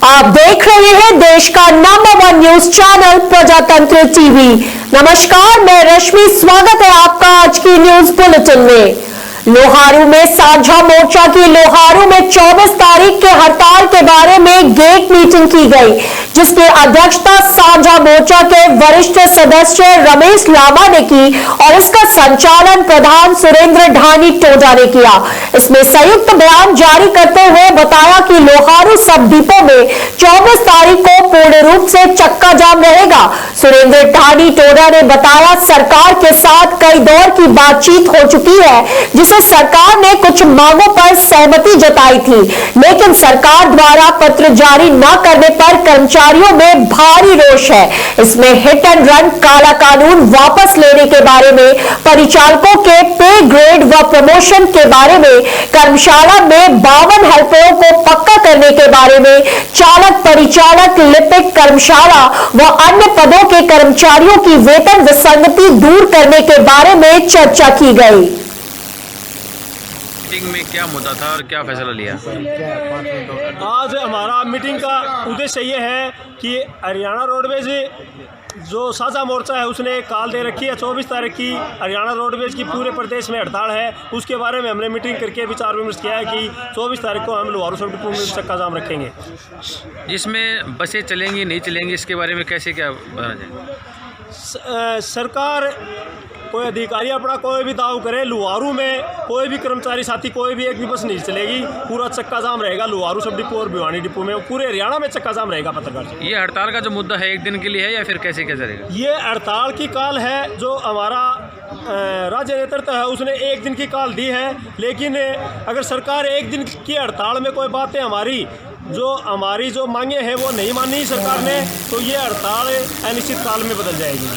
आप देख रहे हैं देश का नंबर 1 न्यूज चैनल प्रजातंत्र टीवी। नमस्कार, मैं रश्मि, स्वागत है आपका आज की न्यूज बुलेटिन में। लोहारू में साझा मोर्चा की लोहारू में 24 तारीख के हड़ताल के बारे में गेट मीटिंग की गई, जिसकी अध्यक्षता साझा मोर्चा के वरिष्ठ सदस्य रमेश लामा ने की और इसका संचालन प्रधान सुरेंद्र ढानी टोडा ने किया। इसमें संयुक्त बयान जारी करते हुए बताया कि लोहारू सब डिपो में 24 तारीख को पूर्ण रूप से चक्का जाम रहेगा। सुरेंद्र ढानी टोडा ने बताया, सरकार के साथ कई दौर की बातचीत हो चुकी है, जिसे सरकार ने कुछ मांगों पर सहमति जताई थी, लेकिन सरकार द्वारा पत्र जारी न करने पर कर्मचारियों में भारी रोष है। इसमें हिट एंड रन काला कानून वापस लेने के बारे में, परिचालकों के पे ग्रेड व प्रमोशन के बारे में, कर्मशाला में 52 हेल्परों को पक्का करने के बारे में, चालक परिचालक लिपिक कर्मशाला व अन्य पदों के कर्मचारियों की वेतन विसंगति दूर करने के बारे में चर्चा की गई। मीटिंग में क्या मुद्दा था और क्या फैसला लिया? आज हमारा मीटिंग का उद्देश्य ये है कि हरियाणा रोडवेज जो साझा मोर्चा है उसने कॉल दे रखी है 24 तारीख की। हरियाणा रोडवेज की पूरे प्रदेश में हड़ताल है, उसके बारे में हमने मीटिंग करके विचार विमर्श किया है कि 24 तारीख को हम लोहारू सब डिपो में चक्का जाम रखेंगे। जिसमें बसें चलेंगी नहीं चलेंगी, इसके बारे में कैसे क्या बताना चाहिए? सरकार कोई अधिकारी अपना कोई भी दाव करे, लोहारू में कोई भी कर्मचारी साथी कोई भी एक भी बस नहीं चलेगी, पूरा चक्का जाम रहेगा लोहारू सब डिपो और भिवानी डिपो में, पूरे हरियाणा में चक्का जाम रहेगा। पत्रकार ये हड़ताल का जो मुद्दा है एक दिन के लिए है या फिर कैसे क्या चलेगा? ये हड़ताल की कॉल है, जो हमारा राज्य नेतृत्व है उसने एक दिन की कॉल दी है, लेकिन अगर सरकार एक दिन की हड़ताल में कोई बातें हमारी जो मांगे हैं वो नहीं मानी सरकार ने, तो ये हड़ताल अनिश्चित काल में बदल जाएगी।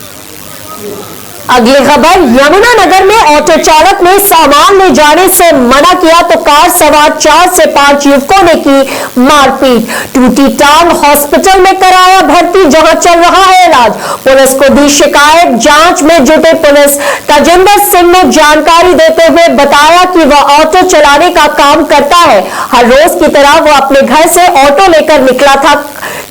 अगली खबर, यमुनानगर में ऑटो चालक ने सामान ले जाने से मना किया तो कार सवार 4 से 5 युवकों ने की मारपीट। टूटी टांग हॉस्पिटल में कराया भर्ती, जहां चल रहा है इलाज। पुलिस को दी शिकायत, जांच में जुटे पुलिस तजिंदर सिंह ने जानकारी देते हुए बताया कि वह ऑटो चलाने का काम करता है। हर रोज की तरह वो अपने घर से ऑटो लेकर निकला था।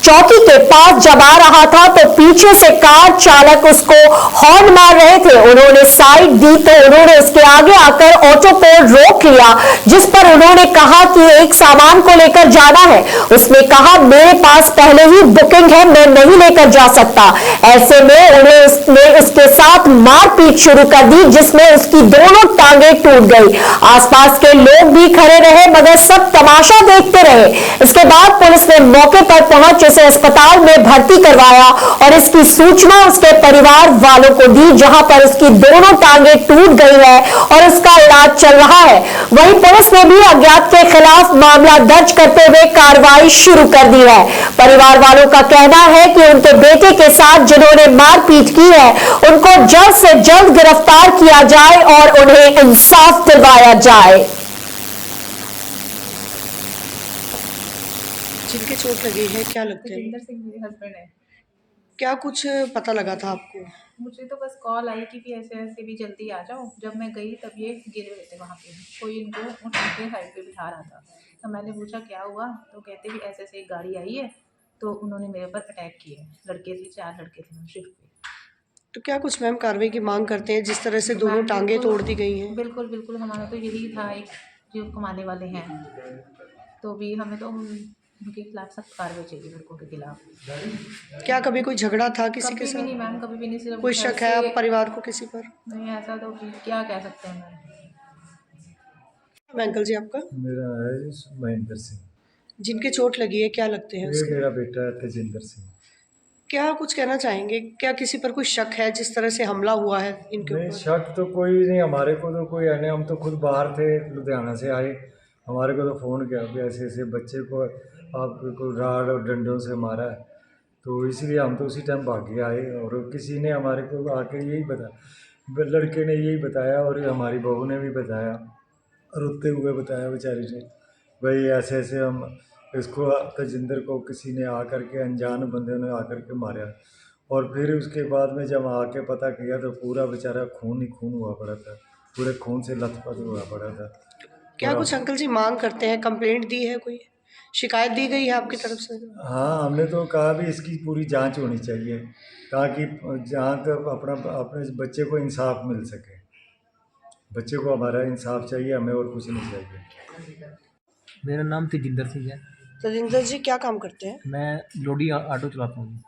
चौकी के पास जब आ रहा था तो पीछे से कार चालक उसको हॉर्न मार रहे थे। उन्होंने साइड दी तो उन्होंने उसके आगे आकर ऑटो को रोक लिया, जिस पर उन्होंने कहा कि एक सामान को लेकर जाना है। उसने कहा, मेरे पास पहले ही बुकिंग है, मैं नहीं लेकर जा सकता। ऐसे में उसने उसके साथ मारपीट शुरू कर दी, जिसमें उसकी दोनों टांगे टूट गई। आसपास के लोग भी खड़े रहे, मगर सब तमाशा देखते रहे। इसके बाद पुलिस ने मौके पर पहुंच उसे अस्पताल में भर्ती करवाया और इसकी सूचना उसके परिवार वालों को दी, जहां पर उसकी दोनों टांगे टूट गई है और उसका इलाज चल रहा है। वहीं पुलिस ने भी अज्ञात के खिलाफ मामला दर्ज करते हुए कार्रवाई शुरू कर दी है। परिवार वालों का कहना है कि उनके बेटे के साथ जिन्होंने मारपीट की है, उनको जल्द से जल्द गिरफ्तार किया जाए और उन्हें इंसाफ दिलवाया जाए। जिनके चोट लगी है क्या लगता है? तजिंदर सिंह मेरे हस्बैंड है। क्या कुछ पता लगा था आपको? मुझे तो बस कॉल आई कि ऐसे ऐसे भी जल्दी आ जाओ। जब मैं गई तब ये गिरे हुए थे वहाँ पे, कोई इनको उठा के साइड पे बिठा रहा था। तो मैंने पूछा क्या हुआ, तो कहते कि ऐसे ऐसे एक गाड़ी आई है, तो उन्होंने मेरे ऊपर अटैक किया। लड़के थे, 4 लड़के थे शिफ्ट पे। तो क्या कुछ मैम कार्रवाई की मांग करते हैं, जिस तरह से दोनों टांगे तोड़ दी गई हैं? बिल्कुल बिल्कुल, हमारा तो यही था, एक जो कमाने वाले हैं, तो भी हमें तो उनके खिलाफ सख्त कार्रवाई चाहिए, लड़कों के खिलाफ। क्या कभी कोई झगड़ा था किसी के कभी भी नहीं साथ? मैम, कभी भी नहीं। सिर्फ कोई घर शक है से- आप परिवार को किसी पर? नहीं, ऐसा तो क्या कह सकते हैं मैम। अंकल जी आपका? मेरा है महेंद्र सिंह। जिनके चोट लगी है क्या लगते हैं ये उसके? मेरा बेटा है तेजिंदर सिंह। क्या कुछ कहना चाहेंगे? क्या किसी पर कोई शक है जिस तरह से हमला हुआ है इनके नहीं, ऊपर? शक तो कोई नहीं, हमारे को तो कोई है नहीं। हम तो खुद बाहर थे, लुधियाना से आए, हमारे को तो फ़ोन किया कि ऐसे ऐसे बच्चे को आपको राड और डंडों से मारा है, तो इसलिए हम तो उसी टाइम भाग के आए। और किसी ने हमारे को आके यही बताया, लड़के ने यही बताया और हमारी बहू ने भी बताया, रोते हुए बताया बेचारी ने, भाई ऐसे ऐसे हम इसको तेजिंदर को किसी ने आकर के, अनजान बंदे ने आकर के मारा। और फिर उसके बाद में जब आके पता किया तो पूरा बेचारा खून ही खून हुआ पड़ा था, पूरे खून से लथपथ हुआ पड़ा था। क्या कुछ अंकल जी मांग करते हैं? कंप्लेंट दी है कोई? शिकायत दी गई है आपकी तरफ से? हाँ, हमने तो कहा भी इसकी पूरी जांच होनी चाहिए ताकि जहाँ तक अपने बच्चे को इंसाफ मिल सके। बच्चे को हमारा इंसाफ चाहिए, हमें और कुछ नहीं चाहिए। मेरा नाम तेजिंदर सिंह है। तजिंदर जी क्या काम करते हैं? मैं लोडी ऑटो चलाता हूँ।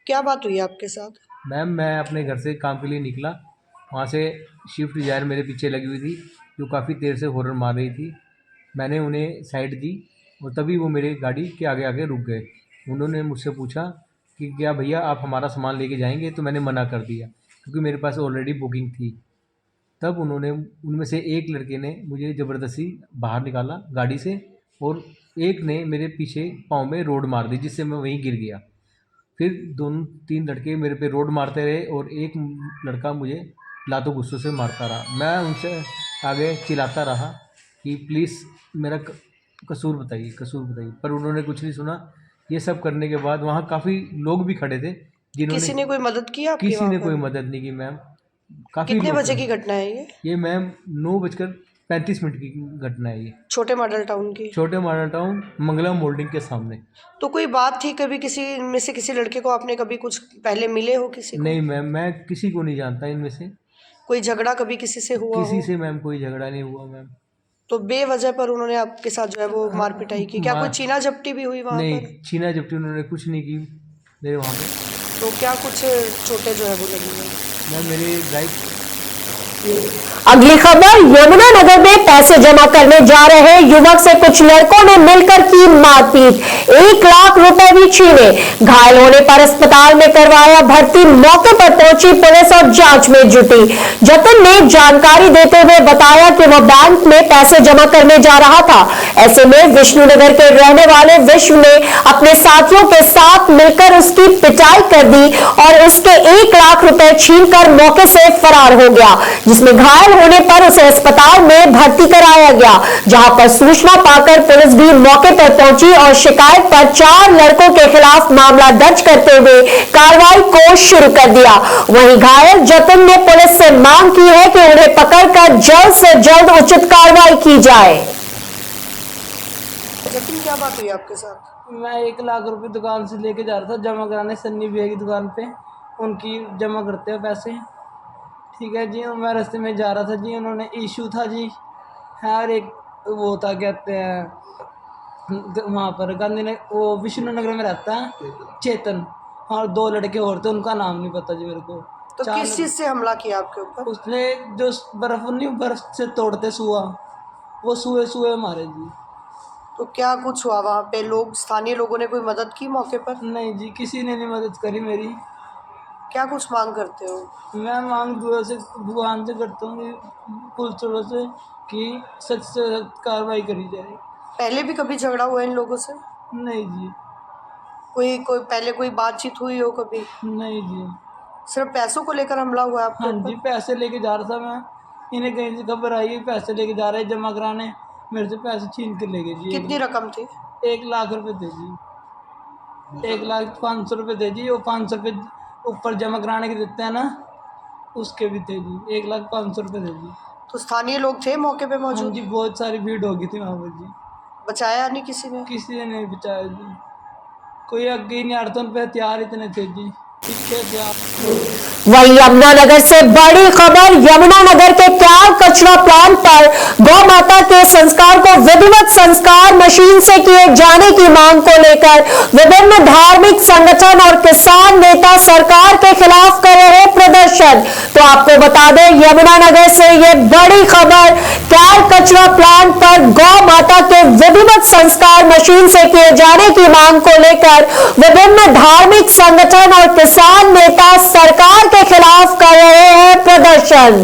क्या बात हुई आपके साथ? मैम, मैं अपने घर से काम के लिए निकला, वहाँ से स्विफ्ट डिज़ायर मेरे पीछे लगी हुई थी जो काफ़ी देर से हॉर्न मार रही थी। मैंने उन्हें साइड दी और तभी वो मेरी गाड़ी के आगे आगे रुक गए। उन्होंने मुझसे पूछा कि क्या भैया आप हमारा सामान लेके जाएंगे, तो मैंने मना कर दिया क्योंकि मेरे पास ऑलरेडी बुकिंग थी। तब उन्होंने उनमें से एक लड़के ने मुझे ज़बरदस्ती बाहर निकाला गाड़ी से और एक ने मेरे पीछे पाँव में रोड मार दी जिससे मैं वहीं गिर गया। फिर दोनों तीन लड़के मेरे पे रोड मारते रहे और एक लड़का मुझे लातों गुस्सों से मारता रहा। मैं उनसे आगे चिल्लाता रहा कि प्लीज़ मेरा कसूर बताइए, कसूर बताइए, पर उन्होंने कुछ नहीं सुना। ये सब करने के बाद वहाँ काफ़ी लोग भी खड़े थे जिन्होंने किसी ने कोई मदद की आपकी? किसी वहाँ ने पर? कोई मदद नहीं की मैम। काफ़ी कितने लोग बजे थे। की घटना है ये? ये मैम 9:35 की घटना है। ये छोटे मॉडल टाउन की? छोटे मॉडल टाउन मंगला मोल्डिंग के सामने। तो कोई बात थी कभी किसी में से किसी लड़के को आपने कभी कुछ पहले मिले हो किसी को? नहीं मैम, मैं किसी को नहीं जानता इनमें से। कोई झगड़ा कभी किसी से हुआ किसी हो? से मैम कोई झगड़ा नहीं हुआ मैम। तो बेवजह पर उन्होंने आपके साथ जो है वो मार पिटाई की? क्या कोई मार- छीना झपटी भी हुई वहाँ नहीं, पर? छीना झपटी उन्होंने कुछ नहीं की मेरे वहाँ पे। तो क्या कुछ चोटें जो है वो लगी हैं? मैं मेरे राइट अगली खबर, यमुनानगर में पैसे जमा करने जा रहे युवक से कुछ लड़कों ने मिलकर की मारपीट, 1 लाख रुपए भी छीने। घायल होने पर अस्पताल में करवाया भर्ती। मौके पर पहुंची पुलिस और जांच में जुटी। जतिन ने जानकारी देते हुए बताया कि वह बैंक में पैसे जमा करने जा रहा था। ऐसे में विष्णुनगर के रहने वाले विश्व ने अपने साथियों के साथ मिलकर उसकी पिटाई कर दी और उसके 1 लाख रुपए छीनकर मौके से फरार हो गया, जिसमें घायल होने पर उसे अस्पताल में भर्ती कराया गया, जहां पर सूचना पाकर पुलिस भी मौके पर पहुंची और शिकायत पर 4 लड़कों के खिलाफ मामला दर्ज करते हुए कार्रवाई को शुरू कर दिया। वहीं घायल जतिन ने पुलिस से मांग की है कि उन्हें पकड़कर जल्द से जल्द उचित कार्रवाई की जाए। जतिन क्या बात हुई आपके साथ? मैं 1 लाख रुपए दुकान से लेके जा रहा था जमा कराने सन्नी भैया की दुकान पे। उनकी जमा करते हैं पैसे, ठीक है जी। मैं रास्ते में जा रहा था जी, उन्होंने इशू था जी। और एक वो था कहते हैं वहाँ पर गांधी ने वो विष्णुनगर में रहता है चेतन, और 2 लड़के और थे, उनका नाम नहीं पता जी मेरे को। तो किस चीज़ से हमला किया आपके ऊपर? उसने जो बर्फ़ से तोड़ते सुआ, वो सुए मारे जी। तो क्या कुछ हुआ वहाँ पे? लोग स्थानीय लोगों ने कोई मदद की मौके पर? नहीं जी, किसी ने नहीं मदद करी मेरी। क्या कुछ मांग करते हो? मैं मांग भगवान से करता हूँ पुलिस वालों से कि सख्त से सख्त कार्रवाई करी जाए। पहले भी कभी झगड़ा हुआ इन लोगों से? नहीं जी, कोई पहले कोई बातचीत हुई हो कभी? नहीं जी। सिर्फ पैसों को लेकर हमला हुआ है आपके हाँ ऊपर? जी, पैसे लेके जा रहा था मैं, इन्हें कहीं से खबर आई पैसे लेके जा रहे जमा कराने, मेरे से पैसे छीन के ले गए जी। कितनी रकम थी? 1 लाख रुपए थे जी। 1,05,000 रुपये थे जी। वो 500 रुपये ऊपर जमा कराने के देते हैं ना, उसके भी थे जी। 1,05,000 रुपये थे जी। तो स्थानीय लोग थे मौके पे हाँ मौजूद? जी, बहुत सारी भीड़ हो गई थी वहाँ पर जी। बचाया नहीं किसी ने? किसी ने नहीं बचाया जी, कोई आगे ही नहीं आ रहा था। उन पे हथियार इतने थे जी, पीछे हथियार। वहीं यमुनानगर से बड़ी खबर, यमुनानगर के क्यार कचरा प्लांट पर गौ माता के संस्कार को विधिवत संस्कार मशीन से किए जाने की मांग को लेकर विभिन्न धार्मिक संगठन और किसान नेता सरकार के खिलाफ कर रहे प्रदर्शन। तो आपको बता दें, यमुनानगर से ये बड़ी खबर, क्यार कचरा प्लांट पर गौ माता के विधिवत संस्कार मशीन से किए जाने की मांग को लेकर विभिन्न धार्मिक संगठन और किसान नेता सरकार के खिलाफ कर रहे हैं प्रदर्शन।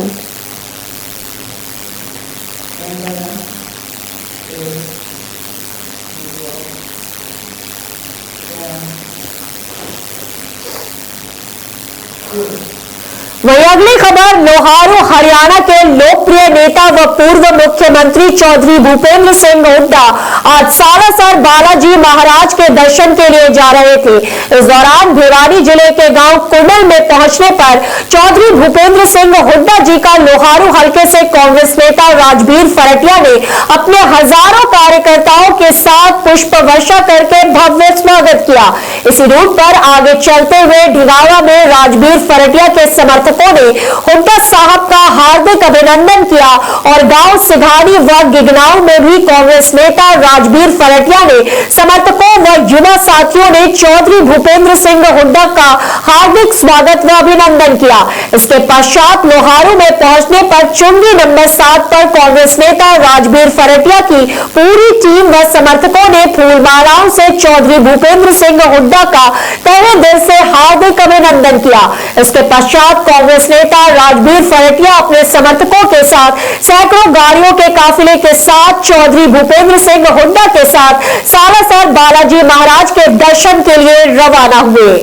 वहीं अगली खबर, लोहारू हरियाणा के लोकप्रिय नेता व पूर्व मुख्यमंत्री चौधरी भूपेंद्र सिंह हुड्डा आज सालासर बालाजी महाराज के दर्शन के लिए जा रहे थे। इस दौरान भिवानी जिले के गांव कुंडल में पहुंचने पर चौधरी भूपेंद्र सिंह हुड्डा जी का लोहारू हलके से कांग्रेस नेता राजबीर फरटिया ने अपने हजारों कार्यकर्ताओं के साथ पुष्प वर्षा करके भव्य स्वागत किया। इसी रूट पर आगे चलते हुए ढिगावा में राजबीर फरटिया के समर्थकों ने हुड्डा साहब का हार्दिक अभिनंदन किया और गांव सिघानी व गिगनाऊ में भी कांग्रेस नेता राजबीर फरटिया ने समर्थकों व युवा साथियों ने चौधरी भूपेंद्र सिंह हुड्डा का हार्दिक स्वागत व अभिनंदन किया। इसके पश्चात लोहारू में पहुंचने पर चुंगी नंबर 7 पर कांग्रेस नेता राजबीर फरटिया की पूरी टीम व समर्थकों ने फूलमालाओं से चौधरी भूपेंद्र सिंह हुड्डा का तहे दिल से हार्दिक अभिनंदन किया। इसके पश्चात कांग्रेस नेता राजबीर फरटिया अपने समर्थकों के साथ सैकड़ों गाड़ियों के काफिले के साथ चौधरी भूपेंद्र सिंह हुड्डा के साथ सालासर बालाजी महाराज के दर्शन के लिए रवाना हुए।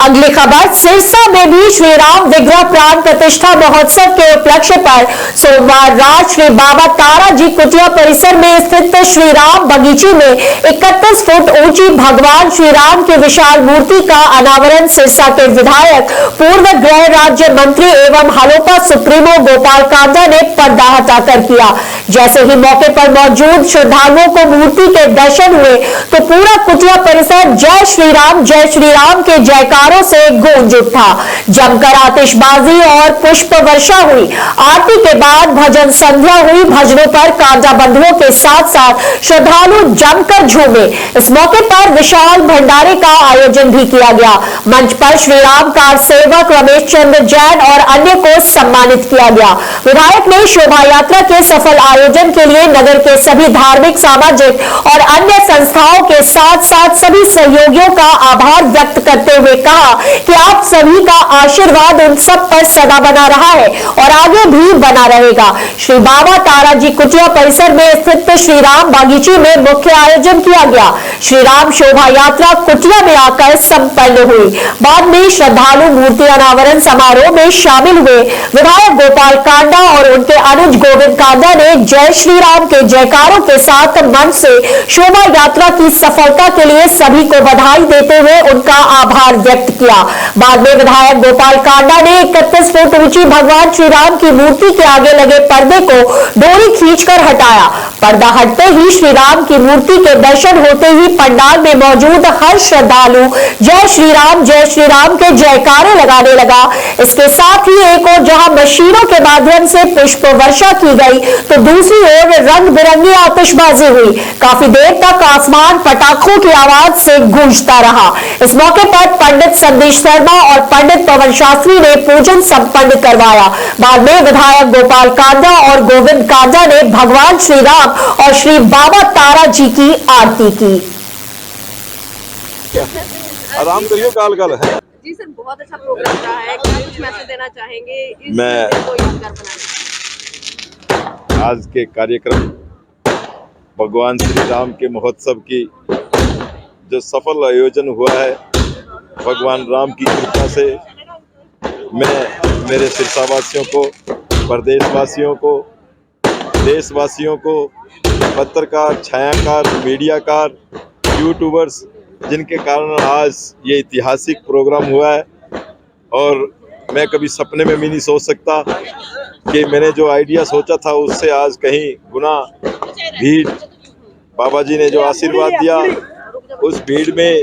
अगली खबर, सिरसा में भी श्री राम विग्रह प्राण प्रतिष्ठा महोत्सव के उपलक्ष्य पर सोमवार रात श्री बाबा तारा जी कुटिया परिसर में स्थित श्री राम बगीचे में 31 फुट ऊंची भगवान श्री राम की विशाल मूर्ति का अनावरण सिरसा के विधायक पूर्व गृह राज्य मंत्री एवं हलोपा सुप्रीमो गोपाल कांडा ने पर्दा हटाकर किया। जैसे ही मौके पर मौजूद श्रद्धालुओं को मूर्ति के दर्शन हुए तो पूरा कुटिया परिसर जय श्री राम के जयकारों से गूंज उठा। जमकर आतिशबाजी और पुष्प वर्षा हुई। आरती के बाद भजन संध्या हुई। भजनों पर कांटा बंधुओं के साथ साथ श्रद्धालु जमकर झूमे। इस मौके पर विशाल भंडारे का आयोजन भी किया गया। मंच पर श्री राम कार सेवक रमेश चंद्र जैन और अन्य को सम्मानित किया गया। विधायक ने शोभा यात्रा के सफल आयोजन के लिए नगर के सभी धार्मिक, सामाजिक और अन्य संस्थाओं के साथ साथ सभी सहयोगियों का आभार व्यक्त करते हुए कहा कि आप सभी का आशीर्वाद उन सब पर सदा बना रहा है और आगे भी बना रहेगा। श्री बाबा तारा जी कुटिया परिसर में स्थित श्री राम बागीचे में मुख्य आयोजन किया गया। श्री राम शोभा यात्रा कुटिया में आकर संपन्न हुई। बाद में श्रद्धालु मूर्ति अनावरण समारोह में शामिल हुए। विधायक गोपाल कांडा और उनके अनुज गोविंद कांडा ने जय श्री राम के जयकारों के साथ मंच से शोभा यात्रा की सफलता के लिए सभी को बधाई देते हुए उनका आभार व्यक्त किया। बाद में विधायक गोपाल कांडा ने 31 फुट ऊंची भगवान श्री राम की मूर्ति के आगे लगे पर्दे को डोरी खींचकर हटाया। पर्दा हटते ही श्री राम की मूर्ति के दर्शन होते ही पंडाल में मौजूद हर श्रद्धालु जय श्री राम के जयकारे लगाने लगा। इसके साथ ही एक और जहां मशीनों के माध्यम से पुष्प वर्षा की गई तो दूसरी ओर रंग बिरंगी आतिशबाजी हुई। काफी देर तक आसमान पटाखों की आवाज से गूंजता रहा। इस मौके पर पंडित संदेश शर्मा और पंडित पवन शास्त्री ने पूजन संपन्न करवाया। बाद में विधायक गोपाल कांडा और गोविंद कांडा ने भगवान श्री राम और श्री बाबा तारा जी की आरती की। आराम करिए, काल काल है। जी सर, बहुत अच्छा प्रोग्राम रहा है। कुछ मैसेज देना चाहेंगे इस मैं दिन को यादगार बनाने? आज के कार्यक्रम भगवान श्री राम के महोत्सव की जो सफल आयोजन हुआ है, भगवान राम की कृपा से मैं मेरे सिरसावासियों को, प्रदेशवासियों को, देशवासियों को, पत्रकार, छायाकार, मीडियाकार, यूट्यूबर्स, जिनके कारण आज ये ऐतिहासिक प्रोग्राम हुआ है। और मैं कभी सपने में भी नहीं सोच सकता कि मैंने जो आइडिया सोचा था उससे आज कहीं गुना भीड़, बाबा जी ने जो आशीर्वाद दिया उस भीड़ में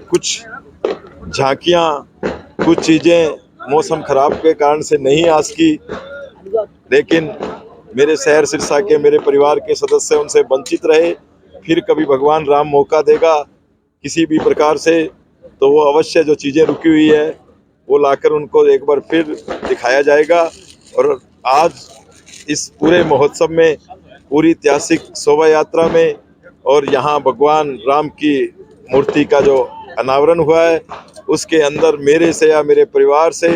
कुछ झांकियाँ, कुछ चीज़ें मौसम खराब के कारण से नहीं आ सकी, लेकिन मेरे शहर सिरसा के मेरे परिवार के सदस्य उनसे वंचित रहे। फिर कभी भगवान राम मौका देगा किसी भी प्रकार से तो वो अवश्य जो चीज़ें रुकी हुई है वो लाकर उनको एक बार फिर दिखाया जाएगा। और आज इस पूरे महोत्सव में, पूरी ऐतिहासिक शोभा यात्रा में और यहाँ भगवान राम की मूर्ति का जो अनावरण हुआ है उसके अंदर मेरे से या मेरे परिवार से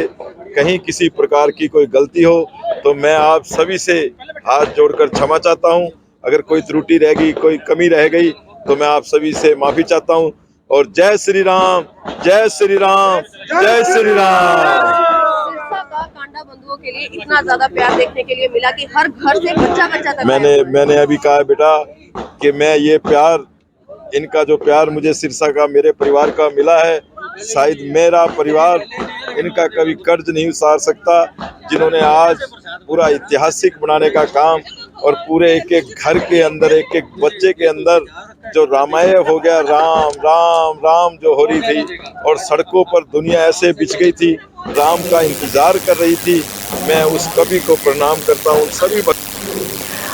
कहीं किसी प्रकार की कोई गलती हो तो मैं आप सभी से हाथ जोड़कर क्षमा चाहता हूं। अगर कोई त्रुटि रह गई, कोई कमी रह गई तो मैं आप सभी से माफी चाहता हूं। और जय श्री राम, जय श्री राम, जय श्री राम। सिरसा का कांडा बंधुओं के लिए इतना ज्यादा प्यार देखने के लिए मिला कि हर घर से बच्चा बच्चा तक मैंने अभी कहा बेटा कि मैं ये प्यार, इनका जो प्यार मुझे सिरसा का, मेरे परिवार का मिला है, शायद मेरा परिवार इनका कभी कर्ज नहीं उतार सकता, जिन्होंने आज पूरा ऐतिहासिक बनाने का काम और पूरे एक एक घर के अंदर, एक एक बच्चे के अंदर जो रामायण हो गया, राम राम राम जो हो रही थी, और सड़कों पर दुनिया ऐसे बिछ गई थी, राम का इंतजार कर रही थी। मैं उस कवि को प्रणाम करता हूँ। सभी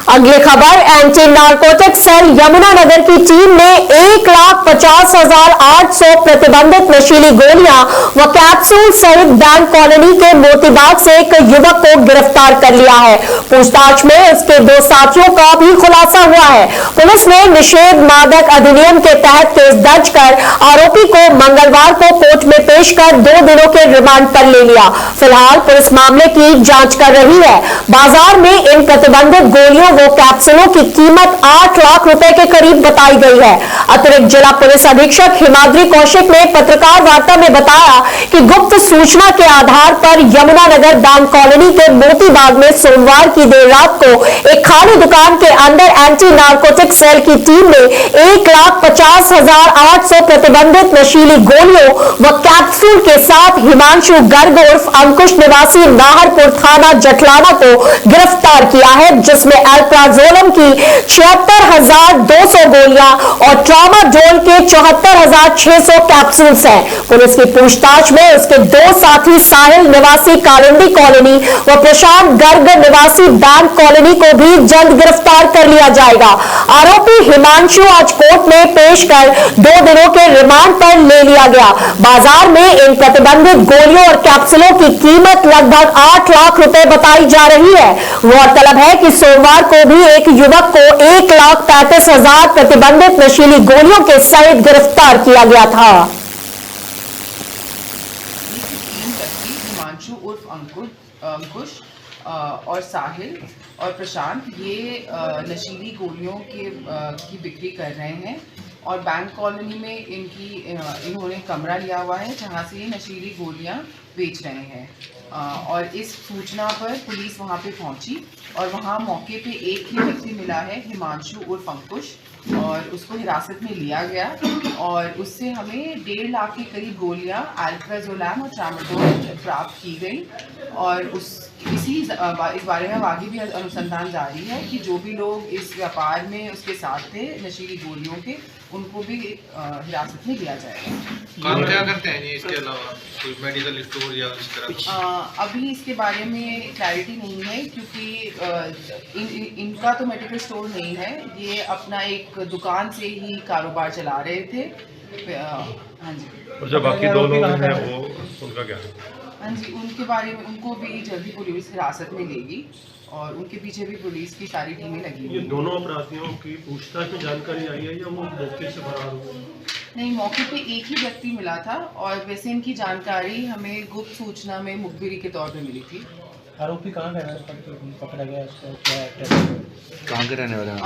अगली खबर, एंटी नारकोटिक सेल यमुनानगर की टीम ने 1,50,800 प्रतिबंधित नशीली गोलियां व कैप्सूल सहित बैंक कॉलोनी के मोतीबाग से एक युवक को गिरफ्तार कर लिया है। पूछताछ में उसके 2 साथियों का भी खुलासा हुआ है। पुलिस ने निषेध मादक अधिनियम के तहत केस दर्ज कर आरोपी को मंगलवार को कोर्ट में पेश कर 2 दिनों के रिमांड पर ले लिया। फिलहाल पुलिस मामले की जांच कर रही है। बाजार में इन प्रतिबंधित गोलियों व कैप्सूलों की कीमत 8 लाख रुपए के करीब बताई गई है। अतिरिक्त जिला पुलिस अधीक्षक हिमाद्री कौशिक ने पत्रकार वार्ता में बताया कि गुप्त सूचना के आधार पर यमुनानगर बैंक कॉलोनी के मोतीबाग में सोमवार की देर रात को एक खाली दुकान के अंदर एंटी नारकोटिक सेल की टीम ने 1,50,800 प्रतिबंधित नशीली गोलियों व कैप्सूल के साथ हिमांशु गर्ग उर्फ अंकुश निवासी नाहरपुर थाना जटलाना को गिरफ्तार किया है, जिसमें अल्प्राजोलम की 76,200 गोलियां और ट्रामाडोल के 74,600 कैप्सूल्स हैं। पुलिस की पूछताछ में उसके 2 साथी साहिल निवासी कालिंदी कॉलोनी व प्रशांत गर्ग निवासी बैंक कॉलोनी को भी जल्द गिरफ्तार कर लिया जाएगा। आरोपी हिमांशु आज कोर्ट में पेश कर 2 दिनों के रिमांड पर ले लिया गया। बाजार में इन प्रतिबंधित गोलियों और कैप्सूलों की कीमत लगभग 8 लाख रुपए बताई जा रही है। गौरतलब है कि सोमवार को भी एक युवक को 1,35,000 प्रतिबंधित नशीली गोलियों के सहित गिरफ्तार किया गया था। हिमांशु उर्फ अंकुश और साहिल और प्रशांत ये नशीली गोलियों की बिक्री कर रहे हैं और बैंक कॉलोनी में इन्होंने कमरा लिया हुआ है जहां से ये नशीली गोलियां बेच रहे हैं। और इस सूचना पर पुलिस वहां पे पहुंची और वहां मौके पे एक ही व्यक्ति मिला है, हिमांशु उर्फ अंकुश, और उसको हिरासत में लिया गया और उससे हमें 1.5 लाख के करीब गोलियां अल्प्राजोलम और ट्रामाडोल प्राप्त की गई। और इस बारे में आगे भी अनुसंधान जारी है कि जो भी लोग इस व्यापार में उसके साथ थे नशीली गोलियों के, उनको भी हिरासत में लिया जाएगा। काम क्या करते हैं इसके अलावा कोई मेडिकल स्टोर या इस तरह? अभी इसके बारे में क्लैरिटी नहीं है क्योंकि इनका तो मेडिकल स्टोर नहीं है, ये अपना एक दुकान से ही कारोबार चला रहे थे। हाँ जी। और जो बाकी 2 लोग हैं वो उनका क्या है? हाँ जी, उनके बारे में उनको भी जल्दी पुलिस हिरासत में लेगी और उनके पीछे भी पुलिस की सारी टीमें लगी। ये दोनों अपराधियों की पूछताछ में जानकारी आई है या वो मौके से फरार हुए? नहीं, मौके पे एक ही व्यक्ति मिला था और वैसे इनकी जानकारी हमें गुप्त सूचना में मुखबिरी के तौर पे मिली थी। आरोपी कहाँ पकड़ा गया? कहाँ के रहने वाले हैं?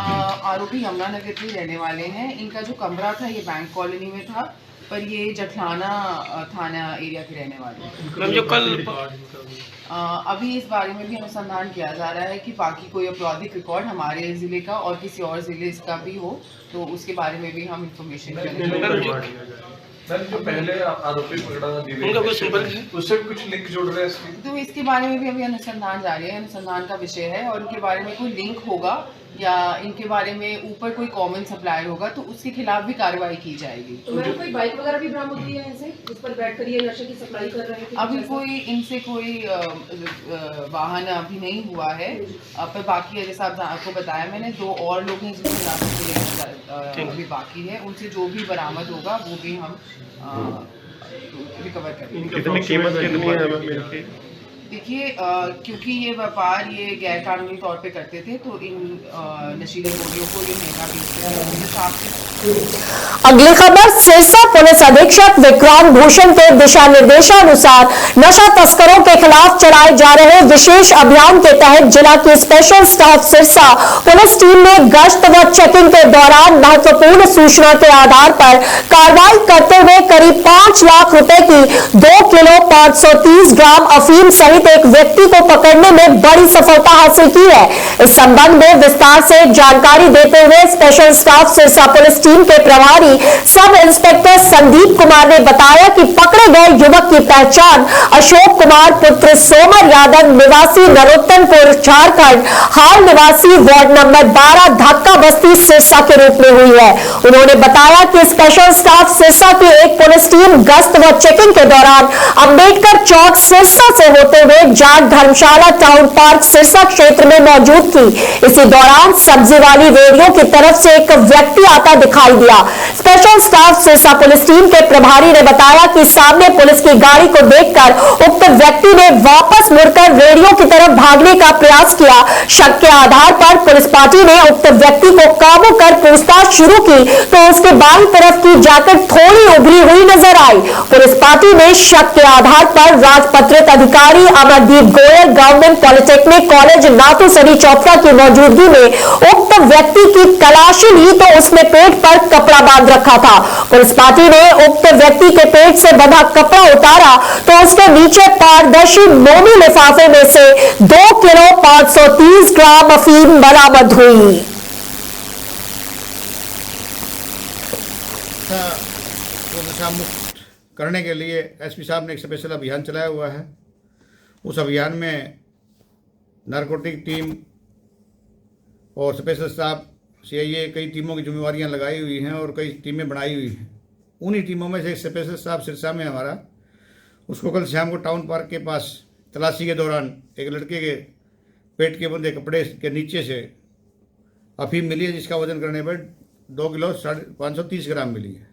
आरोपी यमुनानगर के रहने वाले हैं। इनका जो कमरा था ये बैंक कॉलोनी में था, पर ये जटलाना थाना एरिया के रहने वाले हैं। जो कल अभी इस बारे में भी अनुसंधान किया जा रहा है कि बाकी कोई आपराधिक रिकॉर्ड हमारे ज़िले का और किसी और ज़िले का भी हो तो उसके बारे में भी हम इंफॉर्मेशन करेंगे। जो पहले आरोपी पकड़ा था उनका कोई संपर्क है? उससे कुछ लिंक जुड़ रहे हैं? तो इसके बारे में भी अभी अनुसंधान जारी है, अनुसंधान का विषय है और उनके बारे में कोई लिंक होगा या इनके बारे में ऊपर कोई कॉमन सप्लायर होगा तो उसके खिलाफ भी कार्रवाई की जाएगी। तो मैम कोई बाइक वगैरह भी बरामद हुई है ऐसे जिस पर बैठकर ये नशे की सप्लाई कर रहे थे? अभी कोई इनसे कोई वाहन अभी नहीं हुआ है, पर बाकी जैसा आपको बताया मैंने 2 और लोग हैं जिनसे हिरासत में अभी बाकी है, उनसे जो भी बरामद होगा वो भी हम रिकवर करेंगे। कितनी कीमत कितनी है? देखिए, क्योंकि ये व्यापार ये गैर कानूनी तौर पे करते थे, तो इन नशीले गोलियों को ये महंगा बेचते थे। अगली खबर, सिरसा पुलिस अधीक्षक विक्रांत भूषण के दिशा निर्देशानुसार नशा तस्करों के खिलाफ चलाए जा रहे विशेष अभियान के तहत जिला की special staff Sirsa police team ने गश्त व चेकिंग के दौरान महत्वपूर्ण सूचना के आधार पर कार्रवाई करते हुए करीब 5 लाख रुपए की 2 किलो 530 ग्राम अफीम सहित एक व्यक्ति को पकड़ने में बड़ी सफलता हासिल की है। इस संबंध में विस्तार से जानकारी देते हुए special staff Sirsa police team के प्रभारी सब इंस्पेक्टर संदीप कुमार ने बताया कि पकड़े गए युवक की पहचान अशोक कुमार पुत्र सोमर यादव निवासी नरोत्तमपुर झारखंड, हाल निवासी वार्ड नंबर 12 धक्का बस्ती सिरसा के रूप में हुई है। उन्होंने बताया कि स्पेशल स्टाफ सिरसा की एक पुलिस टीम गश्त व चेकिंग के दौरान अंबेडकर चौक सिरसा से होते हुए जाट धर्मशाला टाउन पार्क सिरसा क्षेत्र में मौजूद थी। इसी दौरान सब्जी वाली रेहड़ियों की तरफ से एक व्यक्ति आता दिखाई दिया। Special staff Sirsa police team के प्रभारी ने बताया कि सामने पुलिस की गाड़ी को देखकर उक्त व्यक्ति ने वापस मुड़कर रेहड़ियों की तरफ भागने का प्रयास किया। शक के आधार पर पुलिस पार्टी ने उक्त व्यक्ति को काबू कर पूछताछ शुरू की तो उसके बाईं तरफ की जैकेट थोड़ी उभरी हुई नजर आई। पुलिस पार्टी ने शक के आधार पर राजपत्रित अधिकारी Amardeep Goyal government polytechnic college Nathusari Chopra की मौजूदगी में उक्त व्यक्ति की तलाशी ली तो उसने पेट पर कपड़ा बांध रखा था। पुलिस पार्टी ने उक्त व्यक्ति के पेट से बंधा कपड़ा उतारा तो उसके नीचे पारदर्शी मोमी लिफाफे में से 2 किलो 530 ग्राम अफीम बरामद हुई। नशा मुक्त करने के लिए एसपी साहब ने एक स्पेशल अभियान चलाया हुआ है। उस अभियान में नारकोटिक टीम और स्पेशल स्टाफ सीआईए कई टीमों की जिम्मेवारियां लगाई हुई हैं और कई टीमें बनाई हुई हैं। उन्हीं टीमों में से स्पेशल स्टाफ सिरसा में हमारा उसको कल शाम को टाउन पार्क के पास तलाशी के दौरान एक लड़के के पेट के बंधे कपड़े के नीचे से अफीम मिली है, जिसका वजन करने पर 2 किलो 530 ग्राम मिली है।